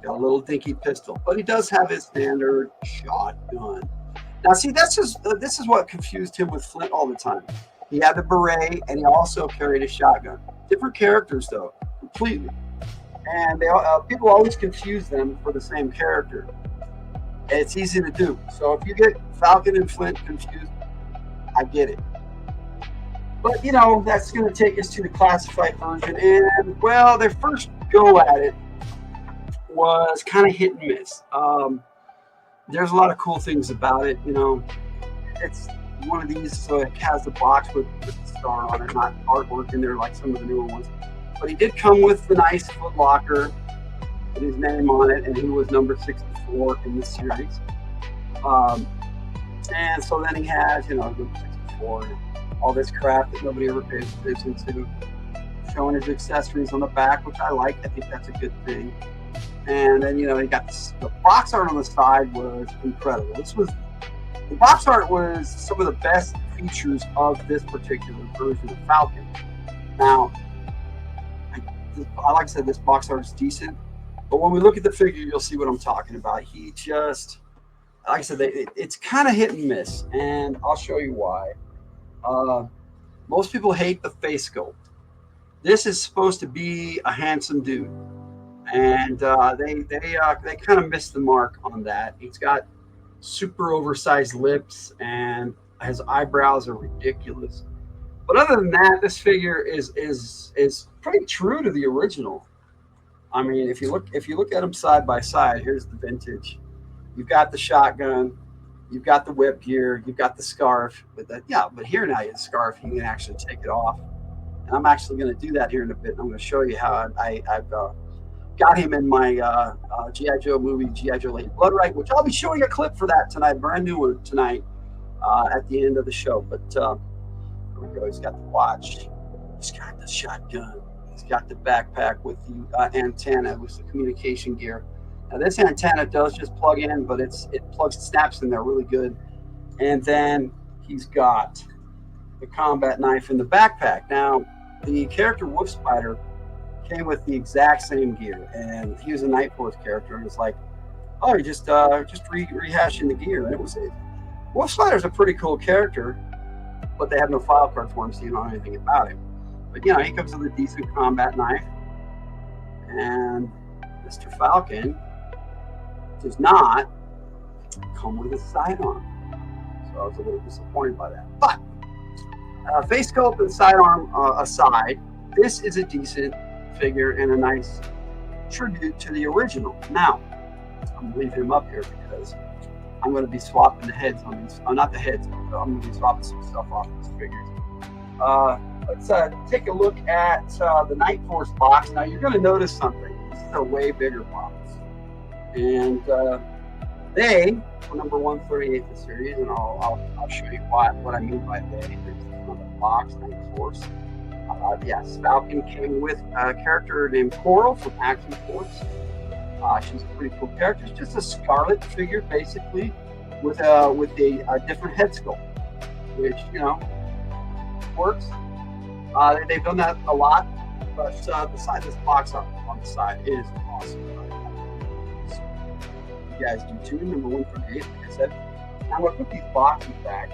got a little dinky pistol, but he does have his standard shotgun. Now, see, this is what confused him with Flint all the time. He had the beret, and he also carried a shotgun. Different characters, though, completely. And people always confuse them for the same character. It's easy to do. So if you get Falcon and Flint confused, I get it. But, that's going to take us to the classified version. And, well, their first go at it was kind of hit and miss. There's a lot of cool things about it. It's one of these, so it has the box with the star on it, not artwork in there like some of the newer ones. But he did come with the nice foot locker. with his name on it, and he was number 64 in the series. And so then he has, number 64 and all this crap that nobody ever pays attention to, showing his accessories on the back, which I like. I think that's a good thing. And then, he got the box art on the side was incredible. The box art was some of the best features of this particular version of Falcon. Now, like I said, this box art is decent, but when we look at the figure, you'll see what I'm talking about. He just, like I said, it's kind of hit and miss, and I'll show you why. Most people hate the face sculpt. This is supposed to be a handsome dude, and they kind of missed the mark on that. He's got super oversized lips, and his eyebrows are ridiculous. But other than that, this figure is pretty true to the original. I mean, if you look at them side by side, here's the vintage. You've got the shotgun, you've got the whip gear, you've got the scarf. But here now you have the scarf, you can actually take it off. And I'm actually going to do that here in a bit. I'm going to show you how I've got him in my G.I. Joe movie, G.I. Joe Lady Blood Right, which I'll be showing a clip for that tonight, brand new one tonight at the end of the show. But here we go. He's got the watch. He's got the shotgun. He's got the backpack with the antenna, with the communication gear. Now this antenna does just plug in, but it snaps in there really good. And then he's got the combat knife in the backpack. Now the character Wolf Spider came with the exact same gear, and he was a Night Force character, and it's like, oh, you're just rehashing the gear. And it was it. Wolf Spider's a pretty cool character, but they have no file card for him, so you don't know anything about him. But he comes with a decent combat knife, and Mr. Falcon does not come with a sidearm, so I was a little disappointed by that. But face sculpt and sidearm aside, this is a decent figure and a nice tribute to the original. Now, I'm gonna leave him up here because I'm gonna be swapping the heads on these. Not the heads, but I'm gonna be swapping some stuff off these figures. Let's take a look at the Night Force box. Now you're gonna notice something. This is a way bigger box, and they were number 138 in the series, and I'll show you what I mean by they. There's another box, Night Force. Yes, Falcon came with a character named Quarrel from Action Force. She's a pretty cool character. It's just a Scarlet figure, basically, with a different head sculpt, which works. They've done that a lot, but besides this box art on the side is awesome. So, you guys do too. Number 138, like I said. Now I'm gonna put these boxes back.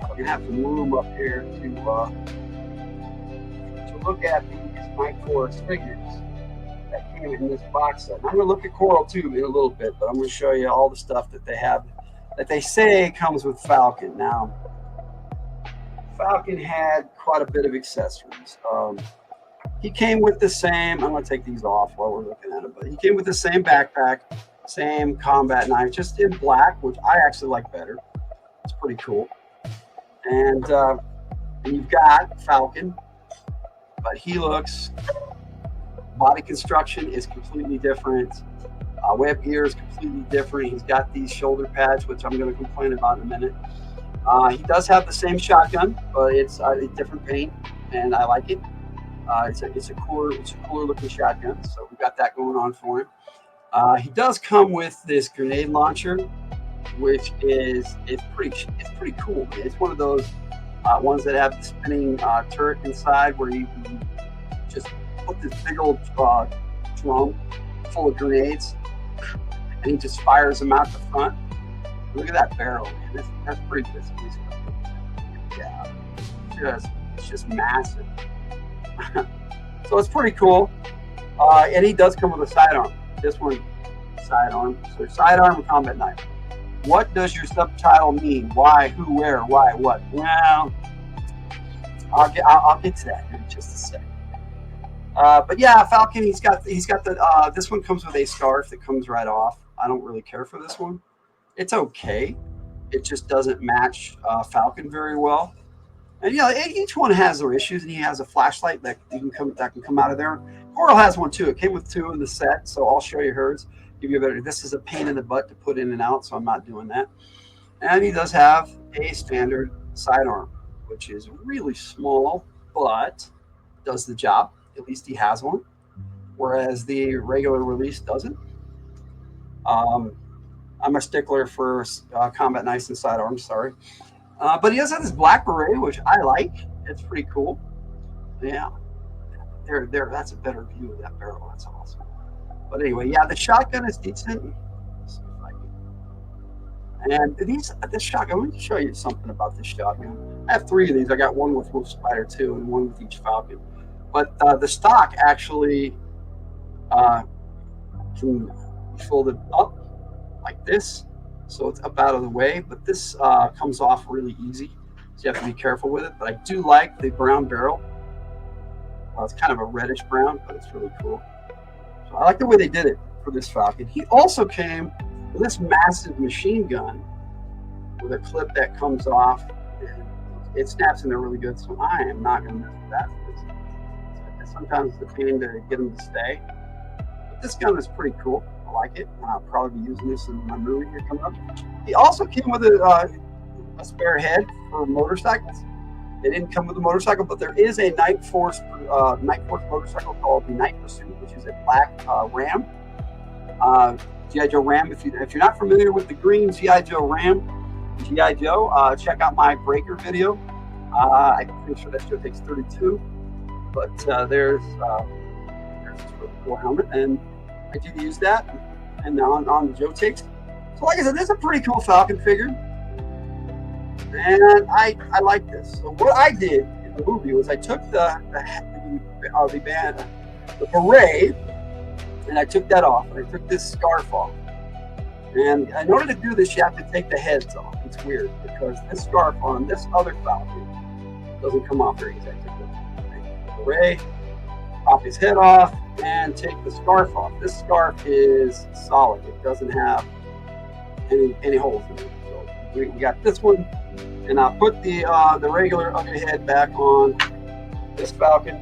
We're gonna have some room up here to look at these Night Force figures that came in this box set. And I'm going to look at Quarrel too in a little bit, but I'm going to show you all the stuff that they have that they say comes with Falcon. Now, Falcon had quite a bit of accessories. He came with the same, I'm going to take these off while we're looking at it, but he came with the same backpack, same combat knife, just in black, which I actually like better. It's pretty cool. And you've got Falcon, but he looks, body construction is completely different. Web gear is completely different. He's got these shoulder pads, which I'm going to complain about in a minute. He does have the same shotgun, but it's a different paint, and I like it. It's a cooler looking shotgun, so we've got that going on for him. He does come with this grenade launcher, which is pretty cool. It's one of those ones that have the spinning turret inside, where you can just put this big old drum full of grenades, and he just fires them out the front. Look at that barrel, man. That's pretty good. Yeah, it's just massive. So it's pretty cool. And he does come with a sidearm. This one, sidearm. So sidearm and combat knife. What does your subtitle mean? Why, who, where, why, what? Well, I'll get to that in just a second. But yeah, Falcon, he's got the this one comes with a scarf that comes right off. I don't really care for this one. It's okay. It just doesn't match Falcon very well. And each one has their issues, and he has a flashlight that can come out of there. Quarrel has one too. It came with 2 in the set, so I'll show you hers. Give you a better. This is a pain in the butt to put in and out, so I'm not doing that. And he does have a standard sidearm, which is really small, but does the job. At least he has one, whereas the regular release doesn't. I'm a stickler for combat knives and sidearms, sorry. But he does have this black beret, which I like. It's pretty cool. Yeah. There. That's a better view of that barrel. That's awesome. But anyway, yeah, the shotgun is decent. Let's see if I can. And this shotgun, let me show you something about this shotgun. I have 3 of these. I got one with Wolf Spider 2 and one with each Falcon. But the stock actually can be folded up like this, so it's up out of the way. But this comes off really easy, so you have to be careful with it. But I do like the brown barrel. It's kind of a reddish brown, but it's really cool. So I like the way they did it for this Falcon. He also came with this massive machine gun with a clip that comes off, and it snaps in there really good. So I am not going to mess with that. Sometimes it's a pain to get them to stay. But this gun is pretty cool. I like it. I'll probably be using this in my movie here coming up. He also came with a spare head for motorcycles. It didn't come with a motorcycle, but there is a Night Force motorcycle called the Night Pursuit, which is a black Ram. G.I. Joe Ram. If you're not familiar with the green G.I. Joe Ram, G.I. Joe, check out my Breaker video. I'm pretty sure that show takes 32. But there's this really cool helmet, and I did use that, and on the Joe Takes. So like I said, this is a pretty cool Falcon figure, and I like this. So what I did in the movie was I took the beret, and I took that off, and I took this scarf off. And in order to do this, you have to take the heads off. It's weird because this scarf on this other Falcon doesn't come off very easy. Beret, pop his head off, and take the scarf off. This scarf is solid. It doesn't have any holes in it. So we got this one, and I'll put the regular ugly head back on this Falcon.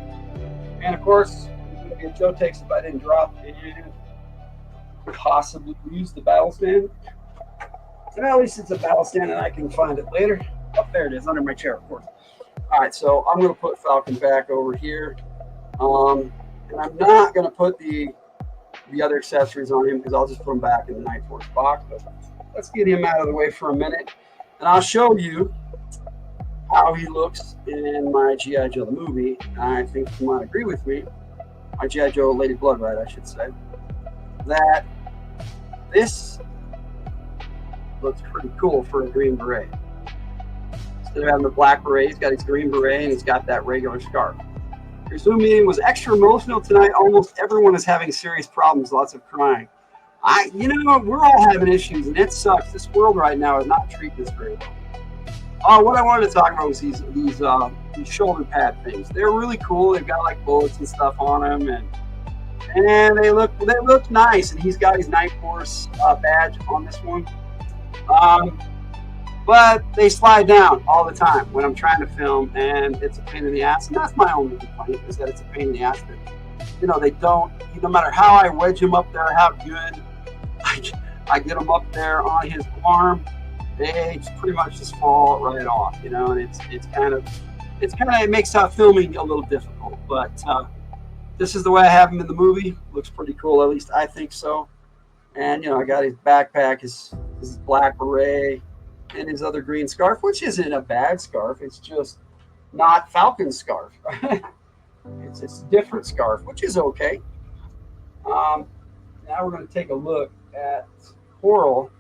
And of course, it's going to be a Joe Takes if I didn't drop and possibly use the battle stand. And at least it's a battle stand, and I can find it later. Oh, there it is, under my chair, of course. All right, so I'm going to put Falcon back over here. And I'm not going to put the other accessories on him because I'll just put them back in the Night Force box. But let's get him out of the way for a minute. And I'll show you how he looks in my G.I. Joe the movie. I think you might agree with me, my G.I. Joe Lady Blood Ride, I should say, that this looks pretty cool for a green beret. Instead of having the black beret, he's got his green beret and he's got that regular scarf. Your Zoom meeting was extra emotional tonight. Almost everyone is having serious problems, lots of crying. We're all having issues, and it sucks. This world right now is not treating us very well. What I wanted to talk about was these shoulder pad things. They're really cool. They've got like bullets and stuff on them, and they look nice. And he's got his Night Force badge on this one. But they slide down all the time when I'm trying to film, and it's a pain in the ass. And that's my only complaint, is that it's a pain in the ass that, they don't, no matter how I wedge them up there, how good I get them up there on his arm, they pretty much just fall right off, and it makes filming a little difficult. But this is the way I have him in the movie. Looks pretty cool, at least I think so. And, I got his backpack, his black beret, and his other green scarf, which isn't a bad scarf. It's just not Falcon's scarf. It's a different scarf, which is okay. Now we're going to take a look at Quarrel.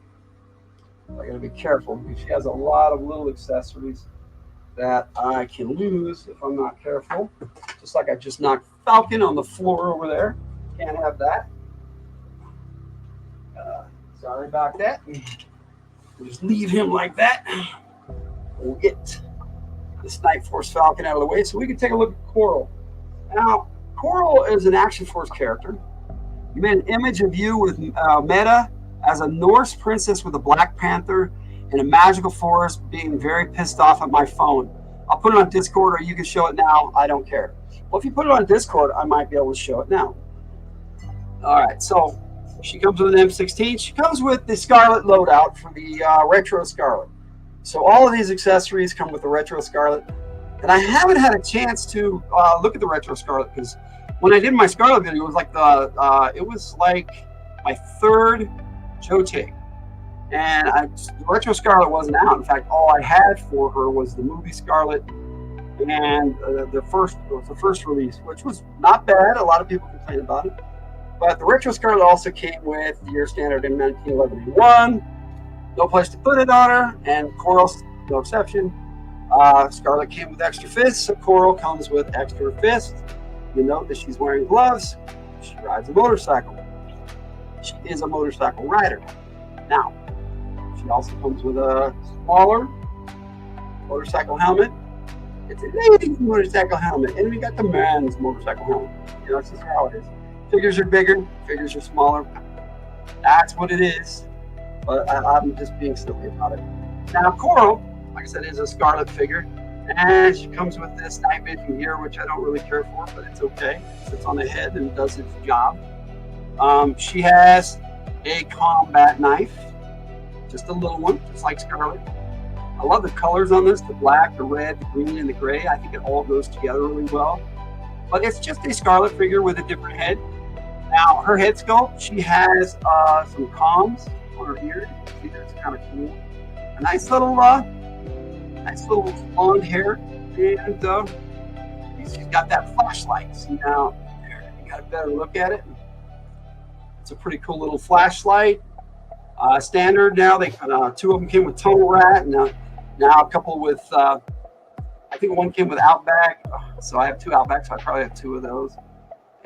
I got to be careful because she has a lot of little accessories that I can lose if I'm not careful. Just like I just knocked Falcon on the floor over there. Can't have that. Sorry about that. We'll just leave him like that. We'll get this Night Force Falcon out of the way so we can take a look at Quarrel. Now, Quarrel is an Action Force character. You made an image of you with Meta as a Norse princess with a Black Panther in a magical forest being very pissed off at my phone. I'll put it on Discord, or you can show it now. I don't care. Well, if you put it on Discord, I might be able to show it now. All right, so she comes with an M16. She comes with the Scarlet loadout for the Retro Scarlet. So all of these accessories come with the Retro Scarlet. And I haven't had a chance to look at the Retro Scarlet, because when I did my Scarlet video, it was like my third Joe take. And the Retro Scarlet wasn't out. In fact, all I had for her was the movie Scarlet and the first release, which was not bad. A lot of people complained about it. But the Retro Scarlet also came with your standard M1911A1, no place to put it on her, and Quarrel, no exception. Scarlet came with extra fists, so Quarrel comes with extra fists. You note that she's wearing gloves. She rides a motorcycle. She is a motorcycle rider. Now, she also comes with a smaller motorcycle helmet. It's a ladies' motorcycle helmet, and we got the man's motorcycle helmet. You know, this is how it is. Figures are bigger, figures are smaller. That's what it is. But I'm just being silly about it. Now, Quarrel, like I said, is a Scarlet figure, and she comes with this night vision gear, which I don't really care for, but it's okay. It sits on the head and does its job. She has a combat knife, just a little one, just like Scarlet. I love the colors on this, the black, the red, the green, and the gray. I think it all goes together really well. But it's just a Scarlet figure with a different head. Now, her head sculpt, she has some comms on her ear. See, that's kind of cool. A nice little blonde hair, and she's got that flashlight. See, now, there, you got a better look at it. It's a pretty cool little flashlight. Standard now, they two of them came with Tunnel Rat, and now a couple with, I think one came with Outback. So I have two Outbacks, so I probably have two of those.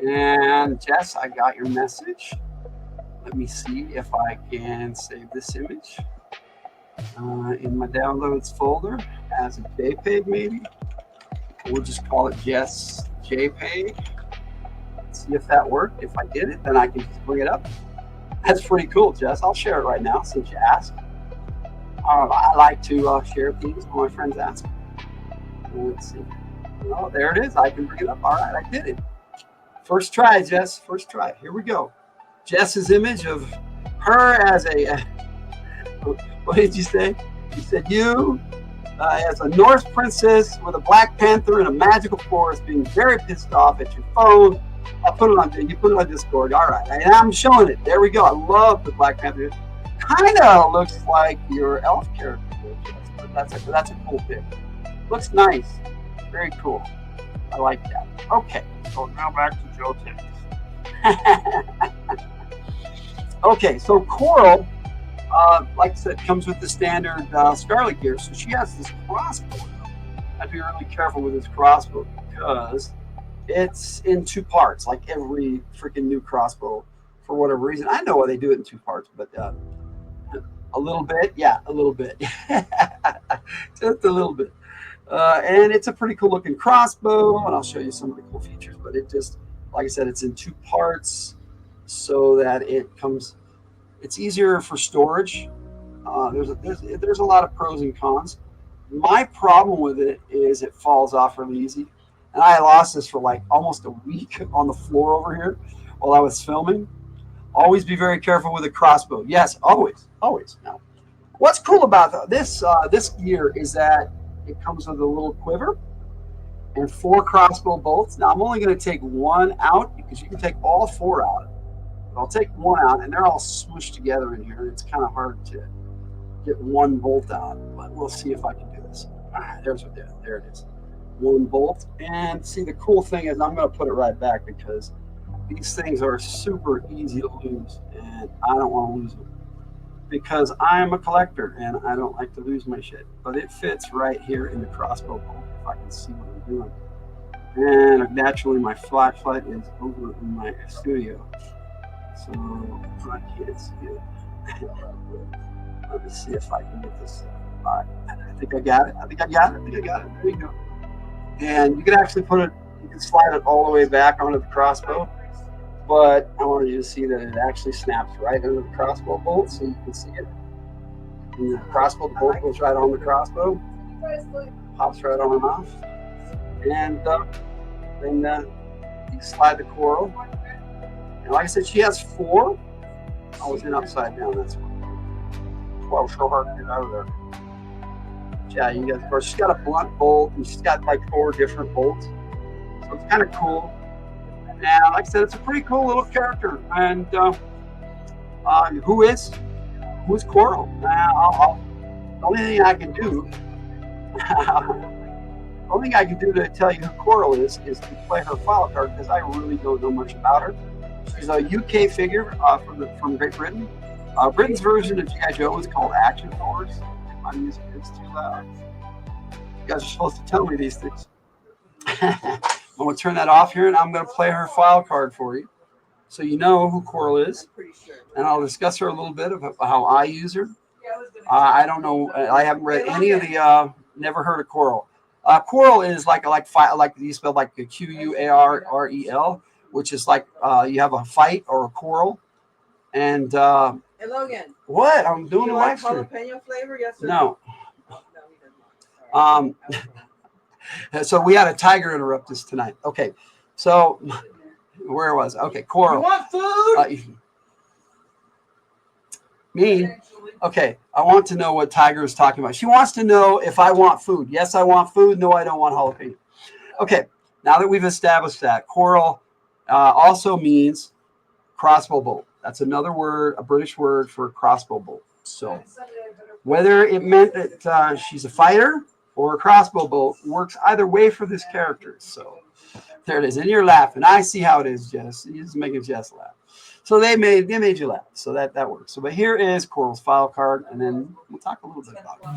And Jess, I got your message. Let me see if I can save this image in my downloads folder as a JPEG, maybe. We'll just call it Jess JPEG. Let's see if that worked. If I did it, then I can just bring it up. That's pretty cool, Jess. I'll share it right now since you asked. I like to share things when my friends ask. Let's see. Oh, there it is. I can bring it up. All right, I did it. First try, Jess. First try. Here we go. Jess's image of her as a, what did you say? You said you as a Norse princess with a Black Panther in a magical forest being very pissed off at your phone. I'll put it on, you put it on Discord. All right, and I'm showing it. There we go. I love the Black Panther. Kind of looks like your elf character. That's a cool pick. Looks nice. Very cool. I like that. Okay, so now back to Joe Tips. Okay, so Quarrel, like I said, comes with the standard Scarlet gear. So she has this crossbow. I have to be really careful with this crossbow because it's in two parts, like every freaking new crossbow for whatever reason. I know why they do it in two parts, but a little bit, yeah, a little bit. Just a little bit. And it's a pretty cool looking crossbow, and I'll show you some of the cool features, but it just, like I said, it's in two parts so that it's easier for storage. There's a lot of pros and cons. My problem with it is it falls off really easy. And I lost this for like almost a week on the floor over here while I was filming. Always be very careful with a crossbow. Yes, always. Now, what's cool about this gear is that it comes with a little quiver and 4 crossbow bolts. Now, I'm only going to take one out because you can take all 4 out. But I'll take one out, and they're all smooshed together in here. It's kind of hard to get one bolt out, but we'll see if I can do this. There it is. One bolt. And see, the cool thing is I'm going to put it right back because these things are super easy to lose, and I don't want to lose them because I'm a collector and I don't like to lose my shit. But it fits right here in the crossbow bolt if I can see what I'm doing. And naturally my flashlight is over in my studio, so I can't see it. Let me see if I can get this. I think I got it. There you go. And you can actually you can slide it all the way back onto the crossbow. But I wanted you to see that it actually snaps right under the crossbow bolt, so you can see it. And the bolt goes right on the crossbow. pops right on her mouth. And then you slide the coral. And like I said, she has 4. I was in upside down. That's why it was so hard to get out of there. Yeah, you guys, of course, she's got a blunt bolt, and she's got like 4 different bolts. So it's kind of cool. And like I said, it's a pretty cool little character. And who's Quarrel? The only thing I can do, to tell you who Quarrel is to play her file card, because I really don't know much about her. She's a UK figure from Great Britain. Britain's version of G.I. Joe is called Action Force. My music is too loud. You guys are supposed to tell me these things. I'm going to turn that off here, and I'm going to play her file card for you, so you know who Quarrel is. And I'll discuss her a little bit about how I use her. I don't know. I haven't read any of the. Never heard of Quarrel. Quarrel is like you spell like the Q-U-A-R-R-E-L, which is like you have a fight or a quarrel. And Hey Logan. What? I'm doing a live stream. Jalapeno flavor? Yes or no? So we had a tiger interrupt us tonight. Okay, so where was I? Okay, Quarrel. You want food? Me? Okay, I want to know what Tiger is talking about. She wants to know if I want food. Yes, I want food. No, I don't want jalapeno. Okay, now that we've established that, Quarrel also means crossbow bolt. That's another word, a British word for crossbow bolt. So whether it meant that she's a fighter or a crossbow bolt works either way for this character. So there it is. And you're laughing. I see how it is, Jess. You're just making Jess laugh. So they made you laugh. So that works. So, but here is Quarrel's file card, and then we'll talk a little bit about it.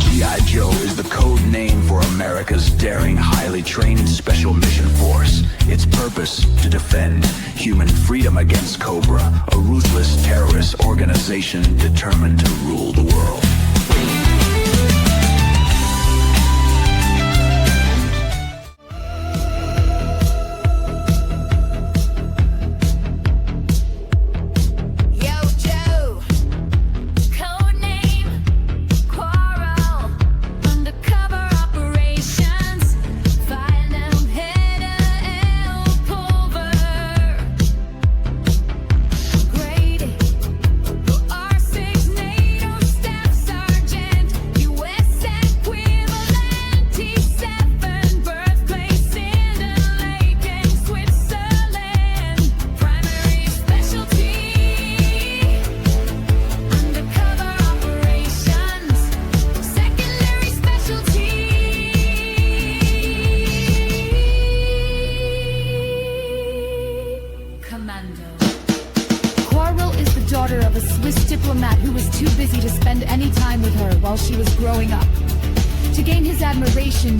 G.I. Joe is the code name for America's daring, highly trained special mission force. Its purpose, to defend human freedom against Cobra, a ruthless terrorist organization determined to rule the world.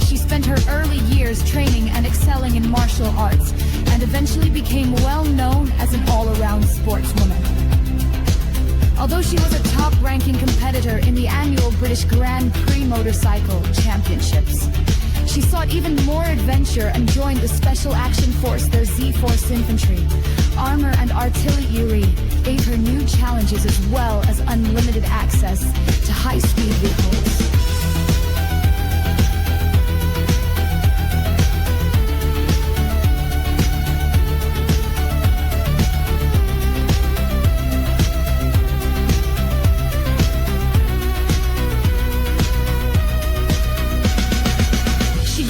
She spent her early years training and excelling in martial arts, and eventually became well known as an all-around sportswoman. Although she was a top-ranking competitor in the annual British Grand Prix Motorcycle Championships, she sought even more adventure and joined the Special Action Force, their Z-Force Infantry. Armor and artillery gave her new challenges as well as unlimited access to high-speed vehicles.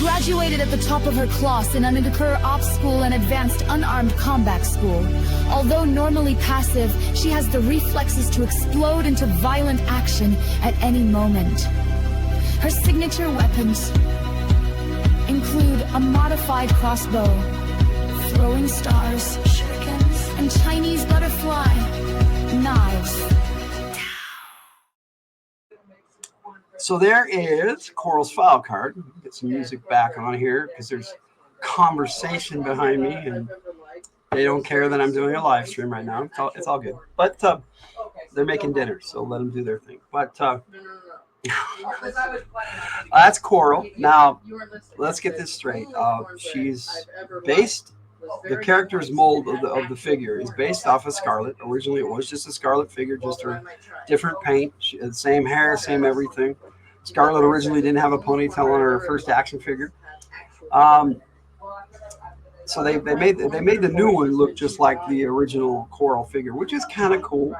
Graduated at the top of her class in an Undercur Ops School and Advanced Unarmed Combat School. Although normally passive, she has the reflexes to explode into violent action at any moment. Her signature weapons include a modified crossbow, throwing stars, shurikens, and Chinese butterfly knives. So there is Quarrel's file card. Get some music back on here because there's conversation behind me, and they don't care that I'm doing a live stream right now. It's all good. But they're making dinner, so let them do their thing. But that's Quarrel. Now, let's get this straight. She's based. The character's mold of the figure is based off of Scarlet. Originally, it was just a Scarlet figure, just her different paint, same hair, same everything. Scarlet originally didn't have a ponytail on her first action figure. So they made the new one look just like the original Quarrel figure, which is kind of cool.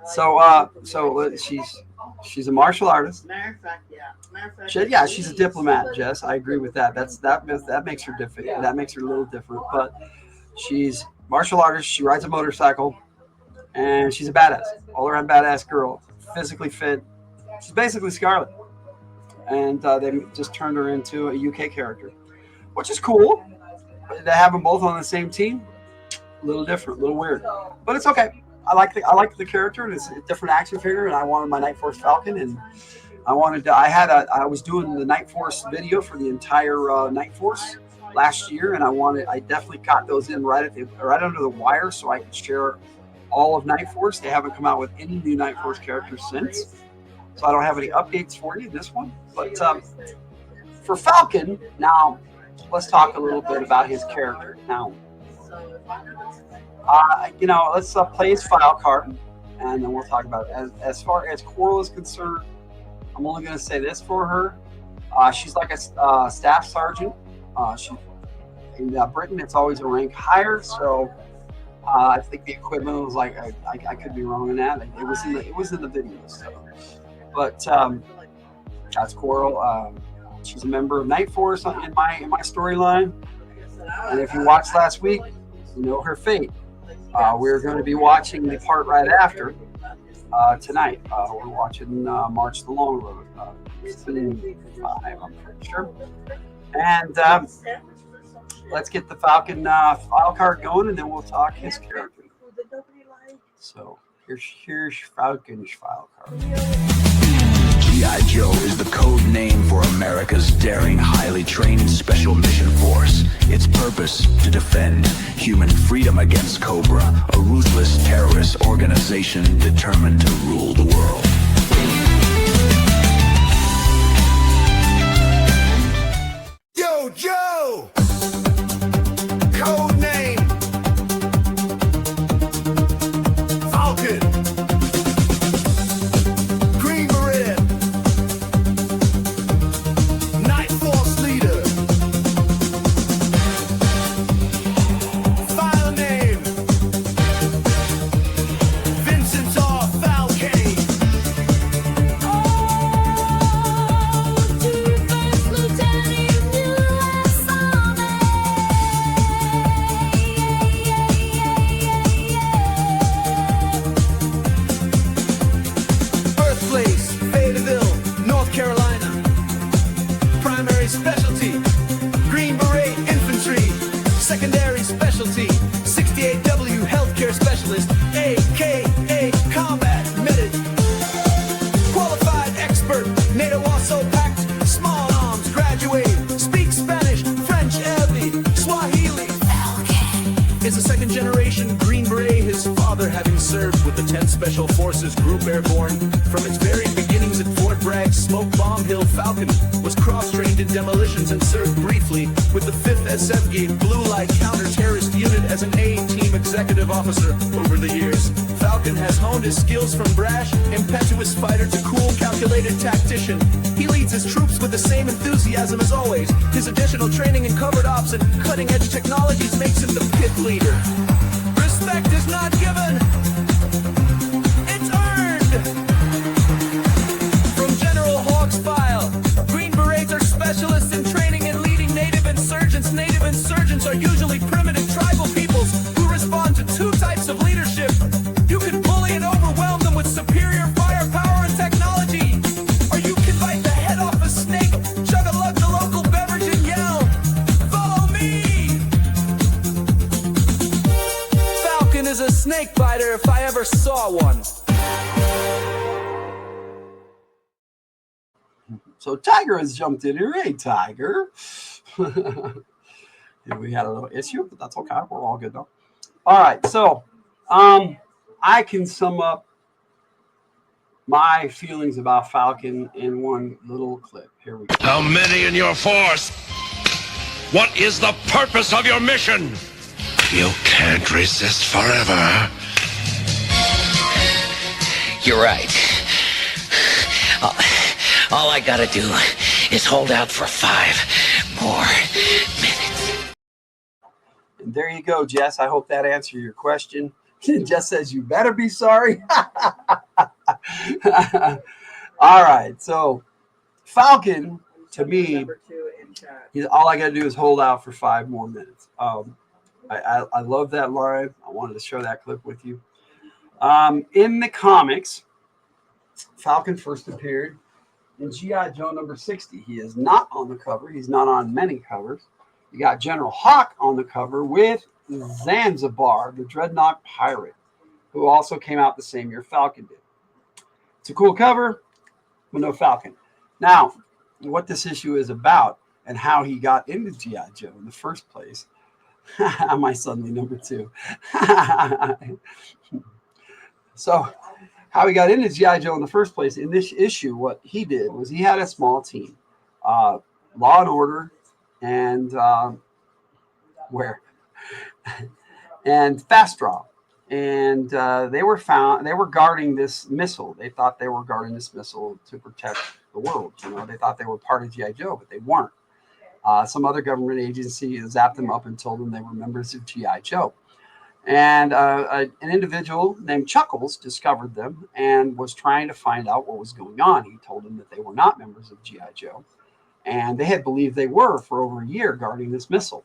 So she's a martial artist. She's a diplomat, Jess. I agree with that. That makes her different. That makes her a little different. But she's martial artist. She rides a motorcycle, and she's a badass, all around badass girl, physically fit. She's basically Scarlet, and they just turned her into a UK character, which is cool. To have them both on the same team, a little different, a little weird, but it's okay. I like the character, and it's a different action figure, and I wanted my Night Force Falcon, and I was doing the Night Force video for the entire Night Force last year, and I definitely got those in right under the wire so I could share all of Night Force. They haven't come out with any new Night Force characters since, so I don't have any updates for you in this one. But for Falcon, now let's talk a little bit about his character. Now, let's play his file card, and then we'll talk about it. As far as Quarrel is concerned, I'm only going to say this for her. She's like a staff sergeant. In Britain, it's always a rank higher, so I think the equipment was like, I could be wrong in that. It was in the video. So. But that's Quarrel. She's a member of Night Force in my storyline. And if you watched last week, you know her fate. We're going to be watching the part right after tonight. We're watching March the Long Road. Season 5, I'm pretty sure. And let's get the Falcon file card going, and then we'll talk his character. So here's Falcon's file card. G.I. Joe is the code name for America's daring, highly trained special mission force. Its purpose, to defend human freedom against Cobra, a ruthless terrorist organization determined to rule the world. Yo, Joe! Code name Falcon. Green Beret. Night Force leader. File name Vincent R. Falcon. Defense Lieutenant U.S. Army. Birthplace, Fayetteville, North Carolina. Primary specialty, Green Beret Infantry. Secondary specialty, 68W Healthcare Specialist, AKA Combat Medic. Qualified expert, NATO Warsaw Pact, small arms graduate. Speaks Spanish, French, Arabic, Swahili. Is a second generation Green Beret, his father having served with the 10th Special Forces Group Airborne. From its very beginnings at Fort Bragg, Smoke Bomb Hill, Falcon was cross-trained in demolitions and served briefly with the 5th SF Blue Light Counter-Terrorist Unit as an A-Team executive officer over the years. Falcon has honed his skills from brash, impetuous fighter to cool, calculated tactician. He leads his troops with the same enthusiasm as always. His additional training in covert ops and cutting-edge technologies makes him the pit leader. Respect is not given, it's earned. From General Hawk's file, Green Berets are specialists in training and leading native insurgents. Native insurgents are usually primitive tribal peoples who respond to two types of leadership. You can bully and overwhelm them with superior firepower and technology, or you can bite the head off a snake, chug-a-lug the local beverage and yell, "Follow me!" Falcon is a snake biter if I ever saw one. So Tiger has jumped in here. Hey, Tiger. Yeah, we had a little issue, but that's okay. We're all good though. All right, so I can sum up my feelings about Falcon in one little clip. Here we go. How many in your force? What is the purpose of your mission? You can't resist forever. You're right. All I gotta do is hold out for 5 more minutes. And there you go, Jess. I hope that answered your question. Jess says, you better be sorry. All right. So Falcon, to me, Number 2 in chat. all I got to do is hold out for 5 more minutes. I love that line. I wanted to share that clip with you. In the comics, Falcon first appeared in G.I. Joe number 60. He is not on the cover. He's not on many covers. You got General Hawk on the cover with Zanzibar, the Dreadnought pirate, who also came out the same year Falcon did. It's a cool cover, but no Falcon. Now, what this issue is about and how he got into G.I. Joe in the first place. Am I suddenly number 2? So, how he got into G.I. Joe in the first place, in this issue, what he did was he had a small team. Law and Order and and Fast Draw. And they were guarding this missile. They thought they were guarding this missile to protect the world. You know, they thought they were part of G.I. Joe, but they weren't. Some other government agency zapped them up and told them they were members of G.I. Joe. And an individual named Chuckles discovered them and was trying to find out what was going on. He told them that they were not members of G.I. Joe, and they had believed they were for over a year guarding this missile.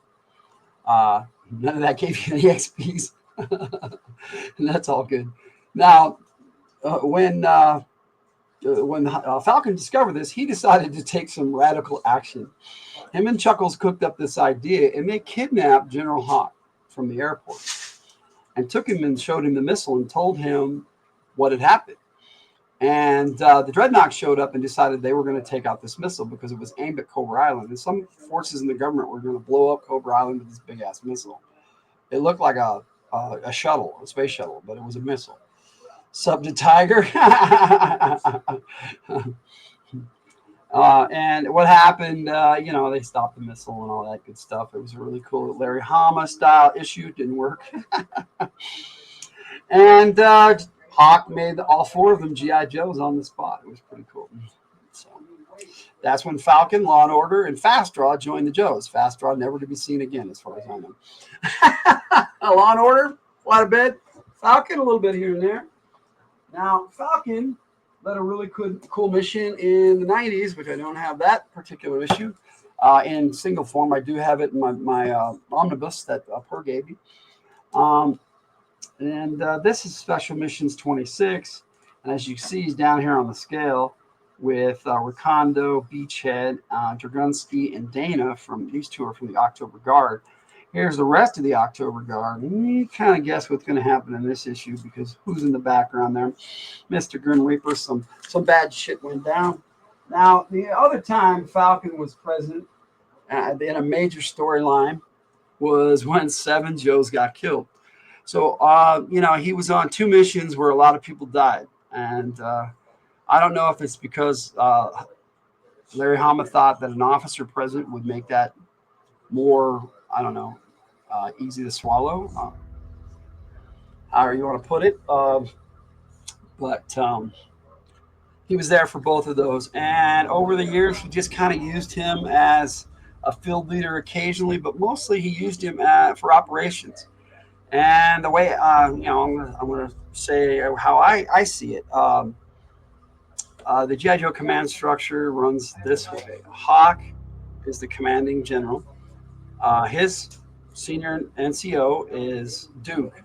None of that gave you any XPs. And that's all good. Now, when Falcon discovered this, he decided to take some radical action. Him and Chuckles cooked up this idea, and they kidnapped General Hawk from the airport and took him and showed him the missile and told him what had happened. And the Dreadnought showed up and decided they were going to take out this missile because it was aimed at Cobra Island. And some forces in the government were going to blow up Cobra Island with this big-ass missile. It looked like a shuttle, a space shuttle, but it was a missile. Sub to Tiger. And what happened, they stopped the missile and all that good stuff. It was a really cool Larry Hama style issue. Didn't work. And Hawk made all 4 of them G.I. Joes on the spot. It was pretty cool. So that's when Falcon, Law and Order, and Fast Draw joined the Joes. Fast Draw never to be seen again, as far as I know. Law and Order, quite a bit. Falcon, a little bit here and there. Now, Falcon led a really cool mission in the 90s, which I don't have that particular issue in single form. I do have it in my omnibus that Per gave me. This is Special Missions 26. And as you see, he's down here on the scale with Recondo, Beachhead, Dragunsky, and Dana. These 2 are from the October Guard. Here's the rest of the October Guard. And you kind of guess what's going to happen in this issue because who's in the background there? Mr. Grim Reaper. Some bad shit went down. Now, the other time Falcon was present in a major storyline was when 7 Joes got killed. So, he was on 2 missions where a lot of people died. And I don't know if it's because Larry Hama thought that an officer present would make that more, easy to swallow, however you want to put it. But he was there for both of those. And over the years, he just kind of used him as a field leader occasionally, but mostly he used him for operations. And the way, I'm going to say how I see it. The G.I. Joe command structure runs this way. Hawk is the commanding general. His senior NCO is Duke,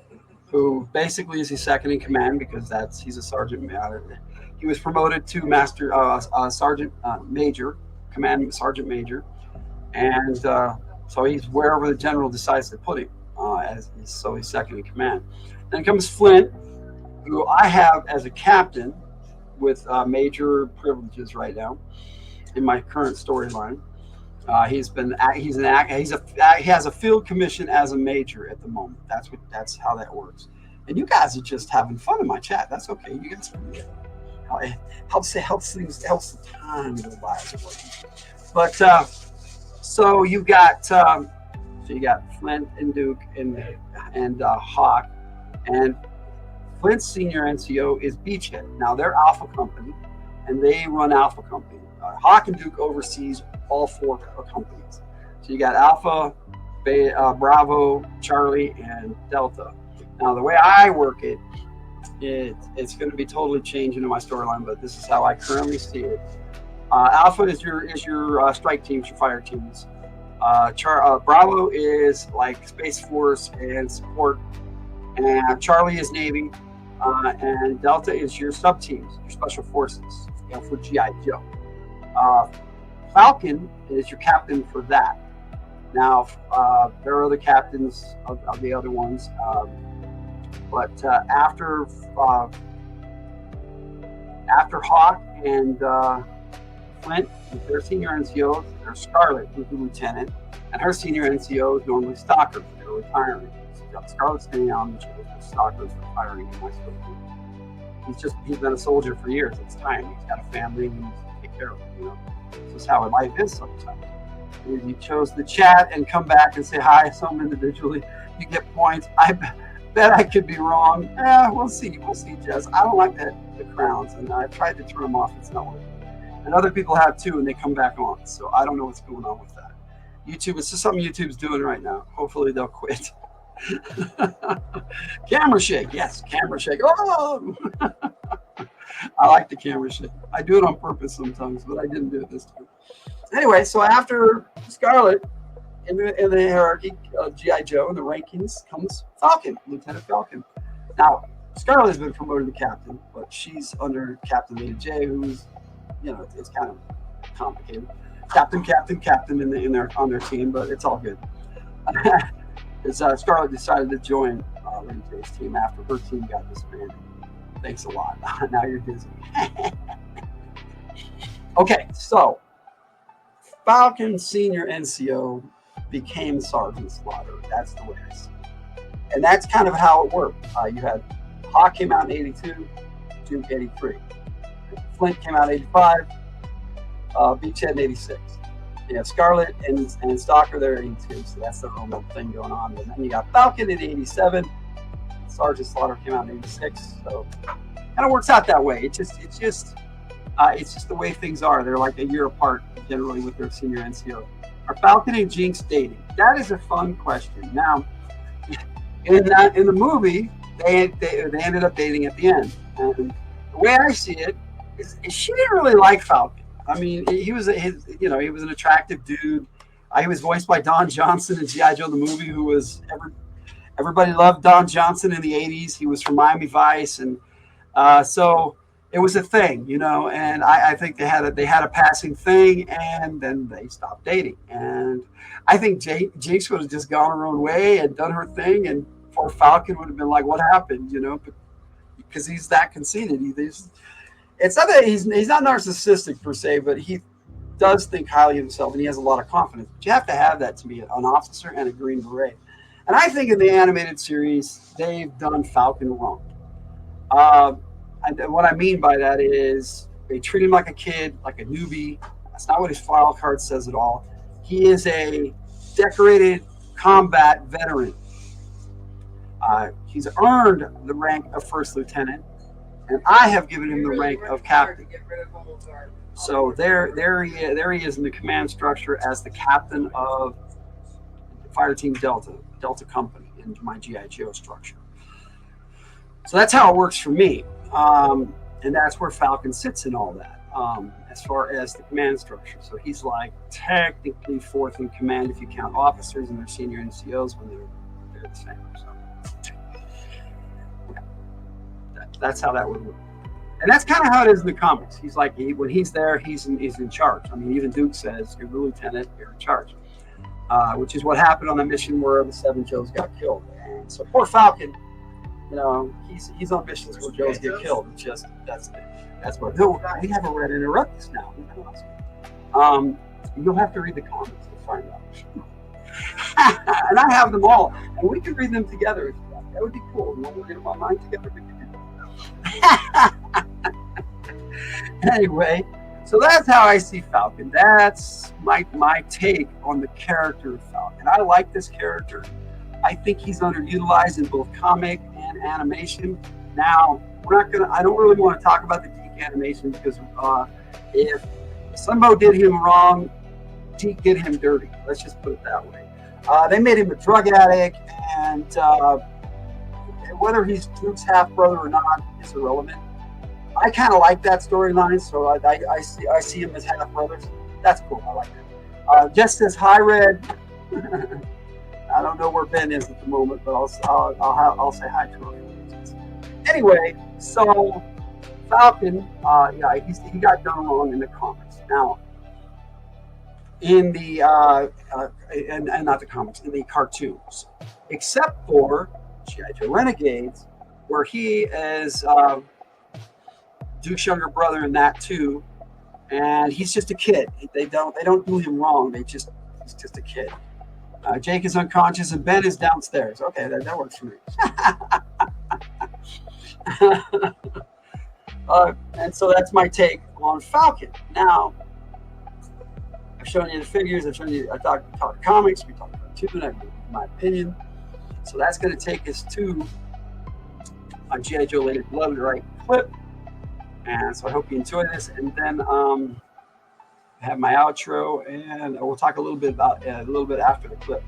who basically is his second in command because he's a sergeant. He was promoted to sergeant major, command sergeant major, and so he's wherever the general decides to put him. So he's second in command. Then comes Flint, who I have as a captain with major privileges right now in my current storyline. He has a field commission as a major at the moment. That's how that works. And you guys are just having fun in my chat. That's okay. You guys, it helps the time go by. But so you got Flint and Duke and Hawk, and Flint's senior NCO is Beachhead. Now they're Alpha Company, and they run Alpha Company. Hawk and Duke oversees all 4 companies. So you got Alpha, Bravo, Charlie, and Delta. Now the way I work it, it's going to be totally changing in my storyline, but this is how I currently see it. Alpha is your strike teams, your fire teams. Bravo is like Space Force and support, and Charlie is Navy, and Delta is your sub teams, your special forces, for GI Joe. Falcon is your captain for that. Now there are other captains of the other ones, but after Hawk and Flint, their senior NCOs, there's Scarlet, who's the lieutenant, and her senior NCO is normally Stalker. They're retiring. So Scarlet's staying on, Stalker's retiring. He's been a soldier for years. It's time. He's got a family and he needs to take care of it. This is how life is sometimes. If you chose the chat and come back and say hi to someone individually, you get points. I bet I could be wrong. We'll see. We'll see, Jess. I don't like the crowns, and I've tried to turn them off. It's not working. And other people have too, and they come back on. So I don't know what's going on with that. YouTube, it's just something YouTube's doing right now. Hopefully they'll quit. Camera shake. Yes, camera shake. Oh! I like the camera shake. I do it on purpose sometimes, but I didn't do it this time. Anyway, so after Scarlet, in the hierarchy of G.I. Joe and the rankings comes Falcon, Lieutenant Falcon. Now, Scarlet has been promoted to captain, but she's under Captain Lady J, who's, it's kind of complicated. Captain on their team, but it's all good. Scarlet decided to join Lady J's team after her team got disbanded. Thanks a lot. Now you're busy. Okay, so Falcon Senior NCO became Sergeant Slaughter. That's the way I see it. And that's kind of how it worked. You had Hawk came out in 82, Duke 83. Flint came out in 85, Beachhead in 86. You have Scarlet and Stalker there in 82, so that's the whole thing going on. And then you got Falcon in 87. Sergeant Slaughter came out in 86, so kind of works out that way. It's just the way things are. They're like a year apart generally with their senior NCO. Are Falcon and Jinx dating? That is a fun question. Now, in the movie, they ended up dating at the end, and the way I see it is she didn't really like Falcon. I mean, he was an attractive dude. He was voiced by Don Johnson in G.I. Joe the movie, who was everybody loved Don Johnson in the 80s. He was from Miami Vice, and so it was a thing, and I think they had a passing thing, and then they stopped dating. And I think Jinx would have just gone her own way and done her thing, and poor Falcon would have been like, what happened, because he's that conceited. It's not that he's not narcissistic per se, but he does think highly of himself, and he has a lot of confidence. But you have to have that to be an officer and a Green Beret. And I think in the animated series, they've done Falcon wrong. And what I mean by that is they treat him like a kid, like a newbie. That's not what his file card says at all. He is a decorated combat veteran. He's earned the rank of first lieutenant, and I have given him the rank of captain. So there he is in the command structure as the captain of Fire Team Delta Company in my G.I. Joe structure. So that's how it works for me. And that's where Falcon sits in all that, as far as the command structure. So he's like technically fourth in command if you count officers and their senior NCOs when they're the same. So that's how that would work. And that's kind of how it is in the comics. He's like, when he's there, he's in charge. I mean, even Duke says, you're the lieutenant, you're in charge. Which is what happened on the mission where the 7 Joes got killed. And so poor Falcon, he's on missions where Joes get killed. It's just that's what. No, we have a red interrupt this now. You'll have to read the comics to find out. And I have them all, and we can read them together. That would be cool. When we're getting online together, we can do that. Anyway, so that's how I see Falcon. That's my take on the character of Falcon. I like this character. I think he's underutilized in both comic and animation. Now, I don't really want to talk about the Deke animation because if Sunbow did him wrong, Deke did him dirty. Let's just put it that way. They made him a drug addict, and whether he's Duke's half brother or not is irrelevant. I kind of like that storyline, so I see him as half brothers. That's cool. I like that. Jess says hi, Red. I don't know where Ben is at the moment, but I'll say hi to him. Anyway, so Falcon, he got done wrong in the comics. Now, in the and not the comics, in the cartoons, except for G.I. Joe Renegades, where he is Duke's younger brother in that too, and he's just a kid. They don't do him wrong. He's just a kid. Jake is unconscious and Ben is downstairs. Okay, that works for me. And so that's my take on Falcon. Now, I've shown you the figures. I talked comics. We talked cartoon. I gave my opinion. So that's going to take us to my G.I. Joe Lady Blood Right clip. And so I hope you enjoy this. And then I have my outro, and we'll talk a little bit after the clip.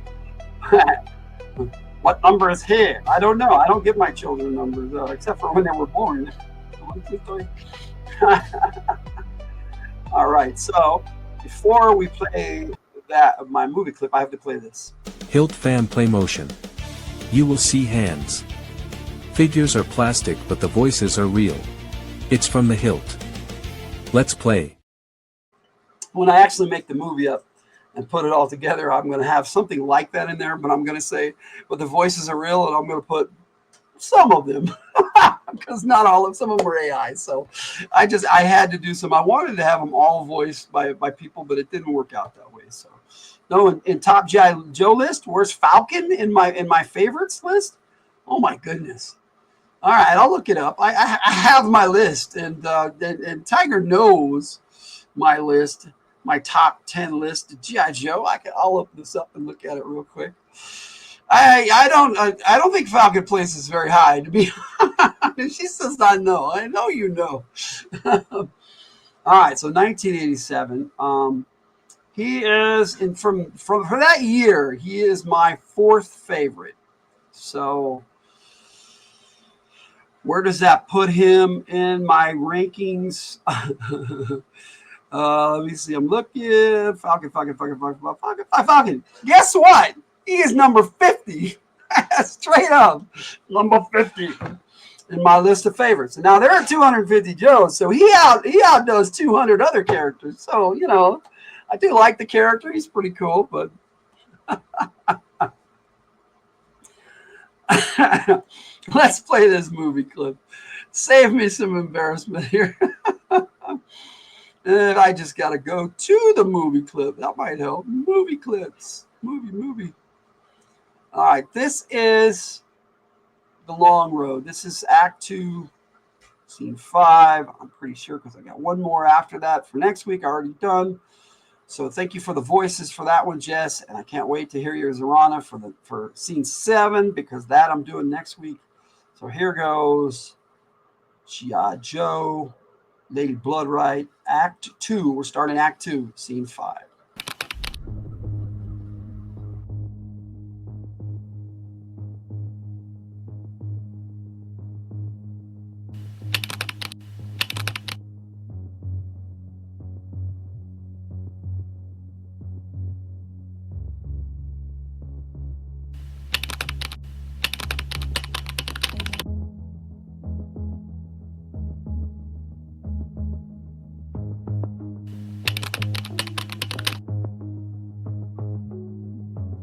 What number is here? I don't know. I don't give my children numbers except for when they were born. 1, 2, 3. All right. So before we play my movie clip, I have to play this. Hilt fan play motion. You will see hands. Figures are plastic, but the voices are real. It's from the hilt. Let's play. When I actually make the movie up and put it all together, I'm going to have something like that in there, but I'm going to say, but the voices are real, and I'm going to put some of them, because not all of some of them were AI. So I had to do some. I wanted to have them all voiced by people, but it didn't work out that way. So no, in top G.I. Joe list, where's Falcon in my favorites list? Oh my goodness. All right, I'll look it up. I have my list, and Tiger knows my list, my top 10 list of G.I. Joe. I'll open this up and look at it real quick. I don't think Falcon places very high. To be honest, she says I know. I know you know. All right, so 1987. He is from for that year. He is my 4th favorite. So where does that put him in my rankings? Let me see. I'm looking. Falcon. Guess what? He is number 50. Straight up. Number 50 in my list of favorites. Now, there are 250 Joes, so he outdoes 200 other characters. So, I do like the character. He's pretty cool, but let's play this movie clip. Save me some embarrassment here. And I just got to go to the movie clip. That might help. Movie clips. Movie. All right. This is The Long Road. This is Act 2, Scene 5. I'm pretty sure because I got one more after that for next week. Already done. So thank you for the voices for that one, Jess. And I can't wait to hear your Zorana for Scene 7 because that I'm doing next week. So here goes G.I. Joe, Lady Blood Right, Act 2. We're starting Act 2, Scene 5.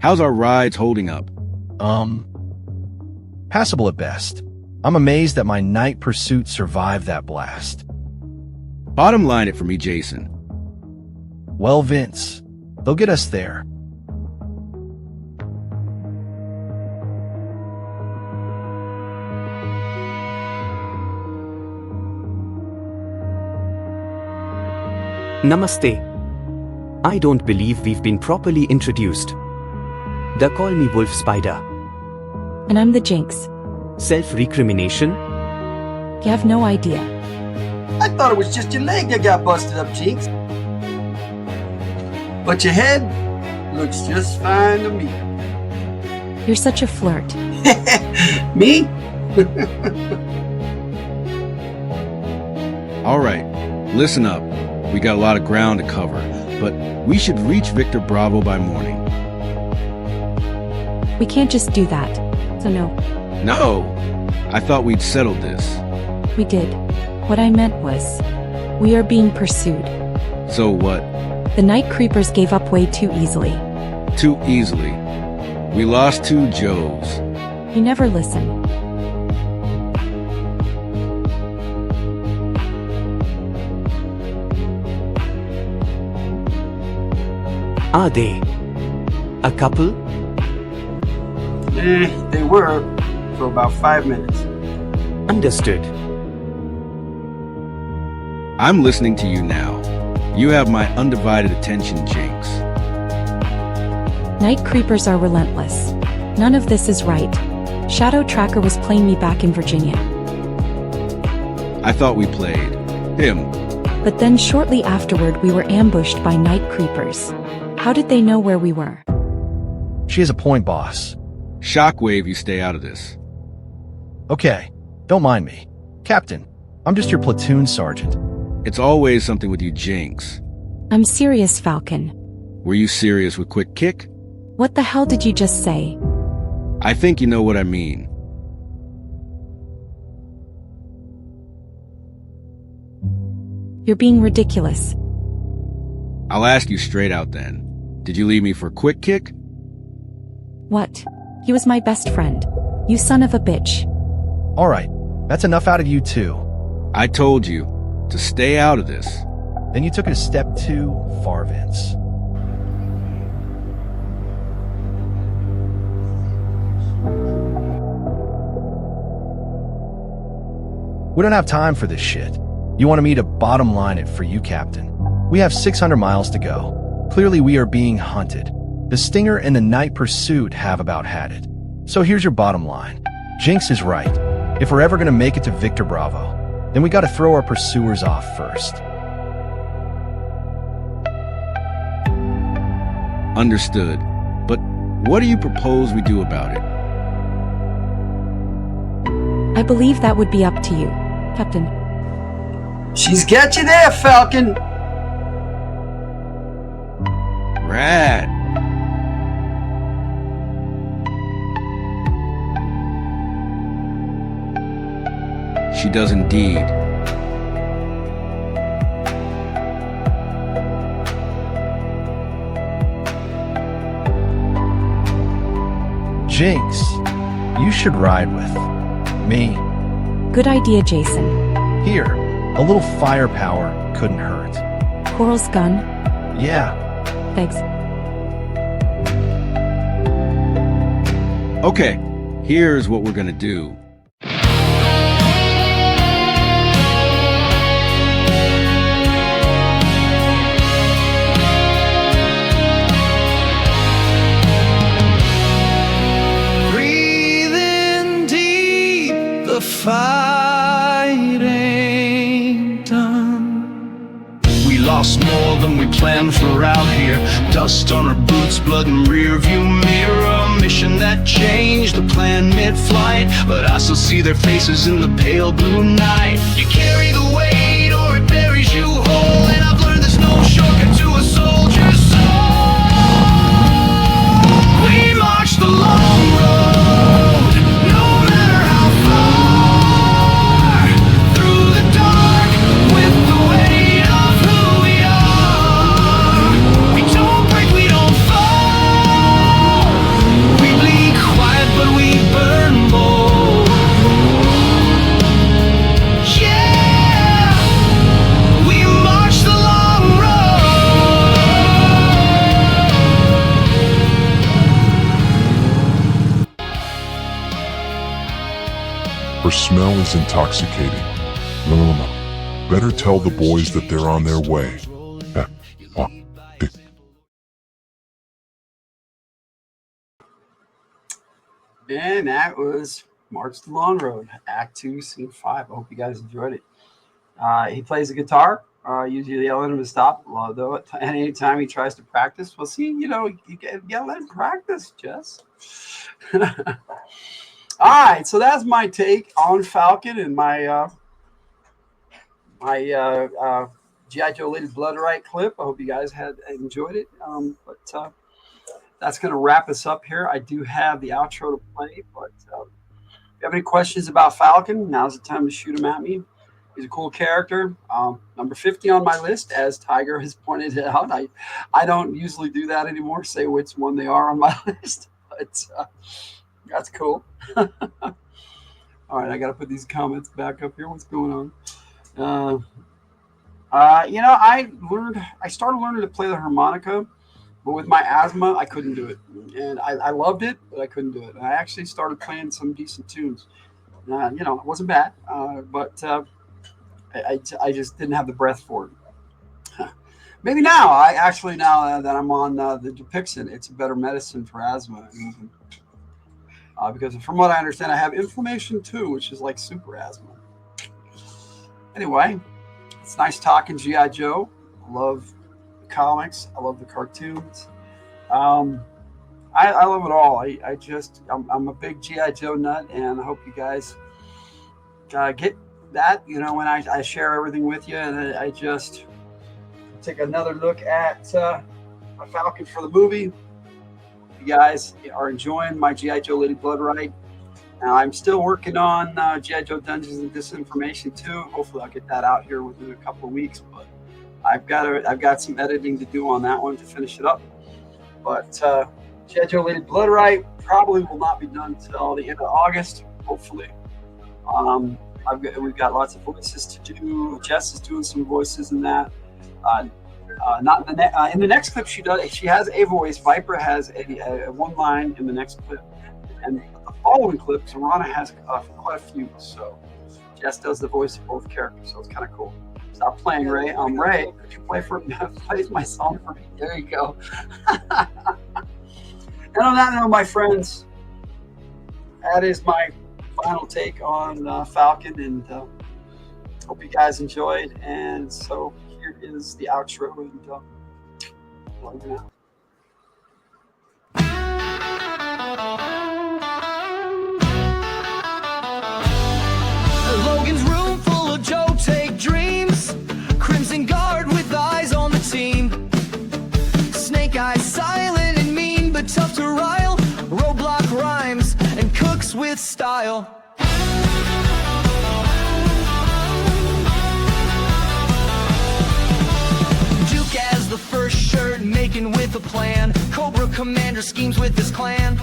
How's our rides holding up? Passable at best. I'm amazed that my night pursuit survived that blast. Bottom line it for me, Jason. Well, Vince, they'll get us there. Namaste. I don't believe we've been properly introduced. They call me Wolf Spider. And I'm the Jinx. Self-recrimination? You have no idea. I thought it was just your leg that got busted up, Jinx. But your head looks just fine to me. You're such a flirt. Me? All right, listen up. We got a lot of ground to cover, but we should reach Victor Bravo by morning. We can't just do that. So no, No! I thought we'd settled this. we did. What I meant was, we are being pursued. So what? The night creepers gave up way too easily. Too easily. We lost 2 Joes. You never listen. Are they a couple? They were for about 5 minutes. Understood. I'm listening to you now. You have my undivided attention, Jinx. Night creepers are relentless. None of this is right. Shadow Tracker was playing me back in Virginia. I thought we played him. But then shortly afterward we were ambushed by night creepers. How did they know where we were? She has a point, boss. Shockwave, you stay out of this. Okay, don't mind me. Captain, I'm just your platoon sergeant. It's always something with you, Jinx. I'm serious, Falcon. Were you serious with Quick Kick? What the hell did you just say? I think you know what I mean. You're being ridiculous. I'll ask you straight out then. Did you leave me for Quick Kick? What? He was my best friend. You son of a bitch. All right, that's enough out of you too. I told you to stay out of this. Then you took it a step too far, Vince. We don't have time for this shit. You wanted me to bottom line it for you, Captain. We have 600 miles to go. Clearly we are being hunted. The Stinger and the Night Pursuit have about had it. So here's your bottom line. Jinx is right. If we're ever gonna make it to Victor Bravo, then we gotta throw our pursuers off first. Understood. But what do you propose we do about it? I believe that would be up to you, Captain. She's got you there, Falcon. Rad. She does indeed. Jinx, you should ride with me. Good idea, Jason. Here, a little firepower couldn't hurt. Quarrel's gun? Yeah. Thanks. Okay, here's what we're gonna do. Breathing deep, the fight ain't done. We lost more than we planned for out here. Dust on our boots, blood in rearview mirror. A mission that changed the plan mid-flight, but I still see their faces in the pale blue night. You carry the weight or it buries you whole, and I've learned there's no shortcut to a soldier's soul. We march the long road, no matter how far, through the dark with the weight of who we are. We don't break, we don't fall. We bleed quiet, but we burn bold. Yeah, we march the long road. Her smell is intoxicating. No. Better tell the boys that they're on their way. And that was Marks the Long Road, Act 2, Scene 5. I hope you guys enjoyed it. He plays the guitar. Usually yelling him to stop, though. And anytime he tries to practice, well, see, you gotta let him practice, Jess. All right, so that's my take on Falcon and my G.I. Joe Lady Blood Right clip. I hope you guys had enjoyed it. But that's going to wrap us up here. I do have the outro to play, but if you have any questions about Falcon, now's the time to shoot them at me. He's a cool character. Number 50 on my list, as Tiger has pointed out. I don't usually do that anymore, say which one they are on my list, but that's cool. All right, I got to put these comments back up here. What's going on? I started learning to play the harmonica, but with my asthma, I couldn't do it. And I loved it, but I couldn't do it. And I actually started playing some decent tunes. It wasn't bad, but I just didn't have the breath for it. Maybe now, now that I'm on the Dupixent, it's a better medicine for asthma. Because from what I understand, I have inflammation too, which is like super asthma. Anyway, it's nice talking G.I. Joe. I love the comics. I love the cartoons. I love it all. I'm a big G.I. Joe nut, and I hope you guys get that, when I share everything with you. And I just take another look at Falcon for the movie. You guys are enjoying my G.I. Joe Lady Blood Right. Now, I'm still working on G.I. Joe Dungeons and Disinformation too. Hopefully I'll get that out here within a couple of weeks, but I've got some editing to do on that one to finish it up. But G.I. Joe Lady Blood Right probably will not be done until the end of August, hopefully. We've got lots of voices to do. Jess is doing some voices in that. Not in the next clip she does. She has a voice. Viper has a one line in the next clip, and the following clip, Rana has quite a few. So Jess does the voice of both characters. So it's kind of cool. Stop playing, Ray. Ray, could you play my song for me? There you go. And on that note, my friends, that is my final take on Falcon, and hope you guys enjoyed. And so here is the outro, and love you now. Logan's room full of Joe Take dreams. Crimson Guard with eyes on the team. Snake Eyes silent and mean, but tough to rile. Roadblock rhymes and cooks with style. Duke as the first shirt, making with a plan. Cobra Commander schemes with his clan.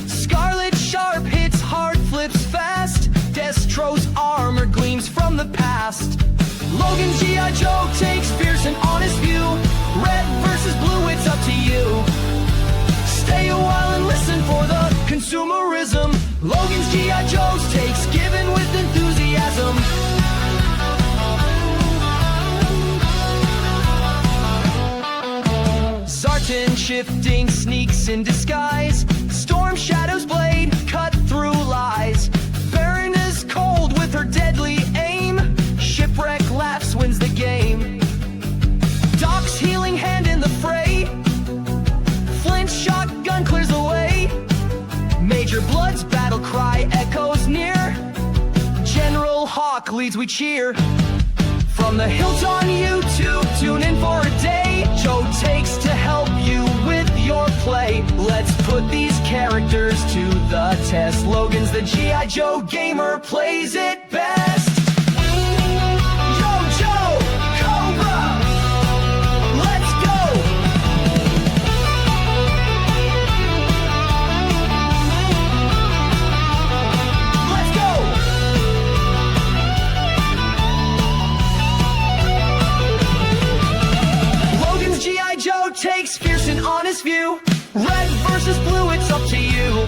Scarlet Sharp hits hard, flips fast. Destro's armor gleams from the past. Logan's G.I. Joe takes fierce and honest view. Red versus blue, it's up to you. Stay a while and listen for the consumerism. Logan's G.I. Joe's takes given with enthusiasm. Zartan shifting sneaks in disguise. Storm Shadow's blade cut through lies. Baron is cold with her deadly aim. Shipwreck laughs, wins the game. Doc's healing hand in the fray. Flint's shotgun clears the way. Major Blood's battle cry echoes near. General Hawk leads, we cheer. From the hilt on YouTube, tune in for a day. Joe takes to help you with your play. Let's put these characters to the test. Logan's the G.I. Joe gamer, plays it best. Yo, Joe, Cobra, let's go. Let's go. Logan's G.I. Joe takes fierce and honest view. Red versus blue, it's up to you.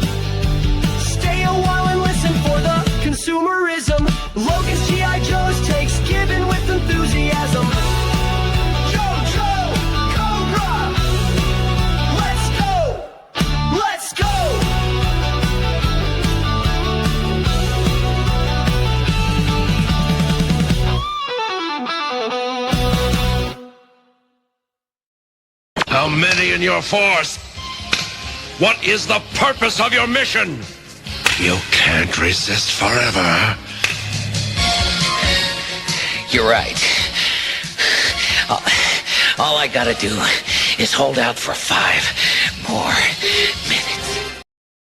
Stay a while and listen for the consumerism. Logan's G.I. Joe's takes given with enthusiasm. Yo, Joe, Cobra, let's go. Let's go. How many in your force? What is the purpose of your mission? You can't resist forever. You're right. All I gotta do is hold out for 5 more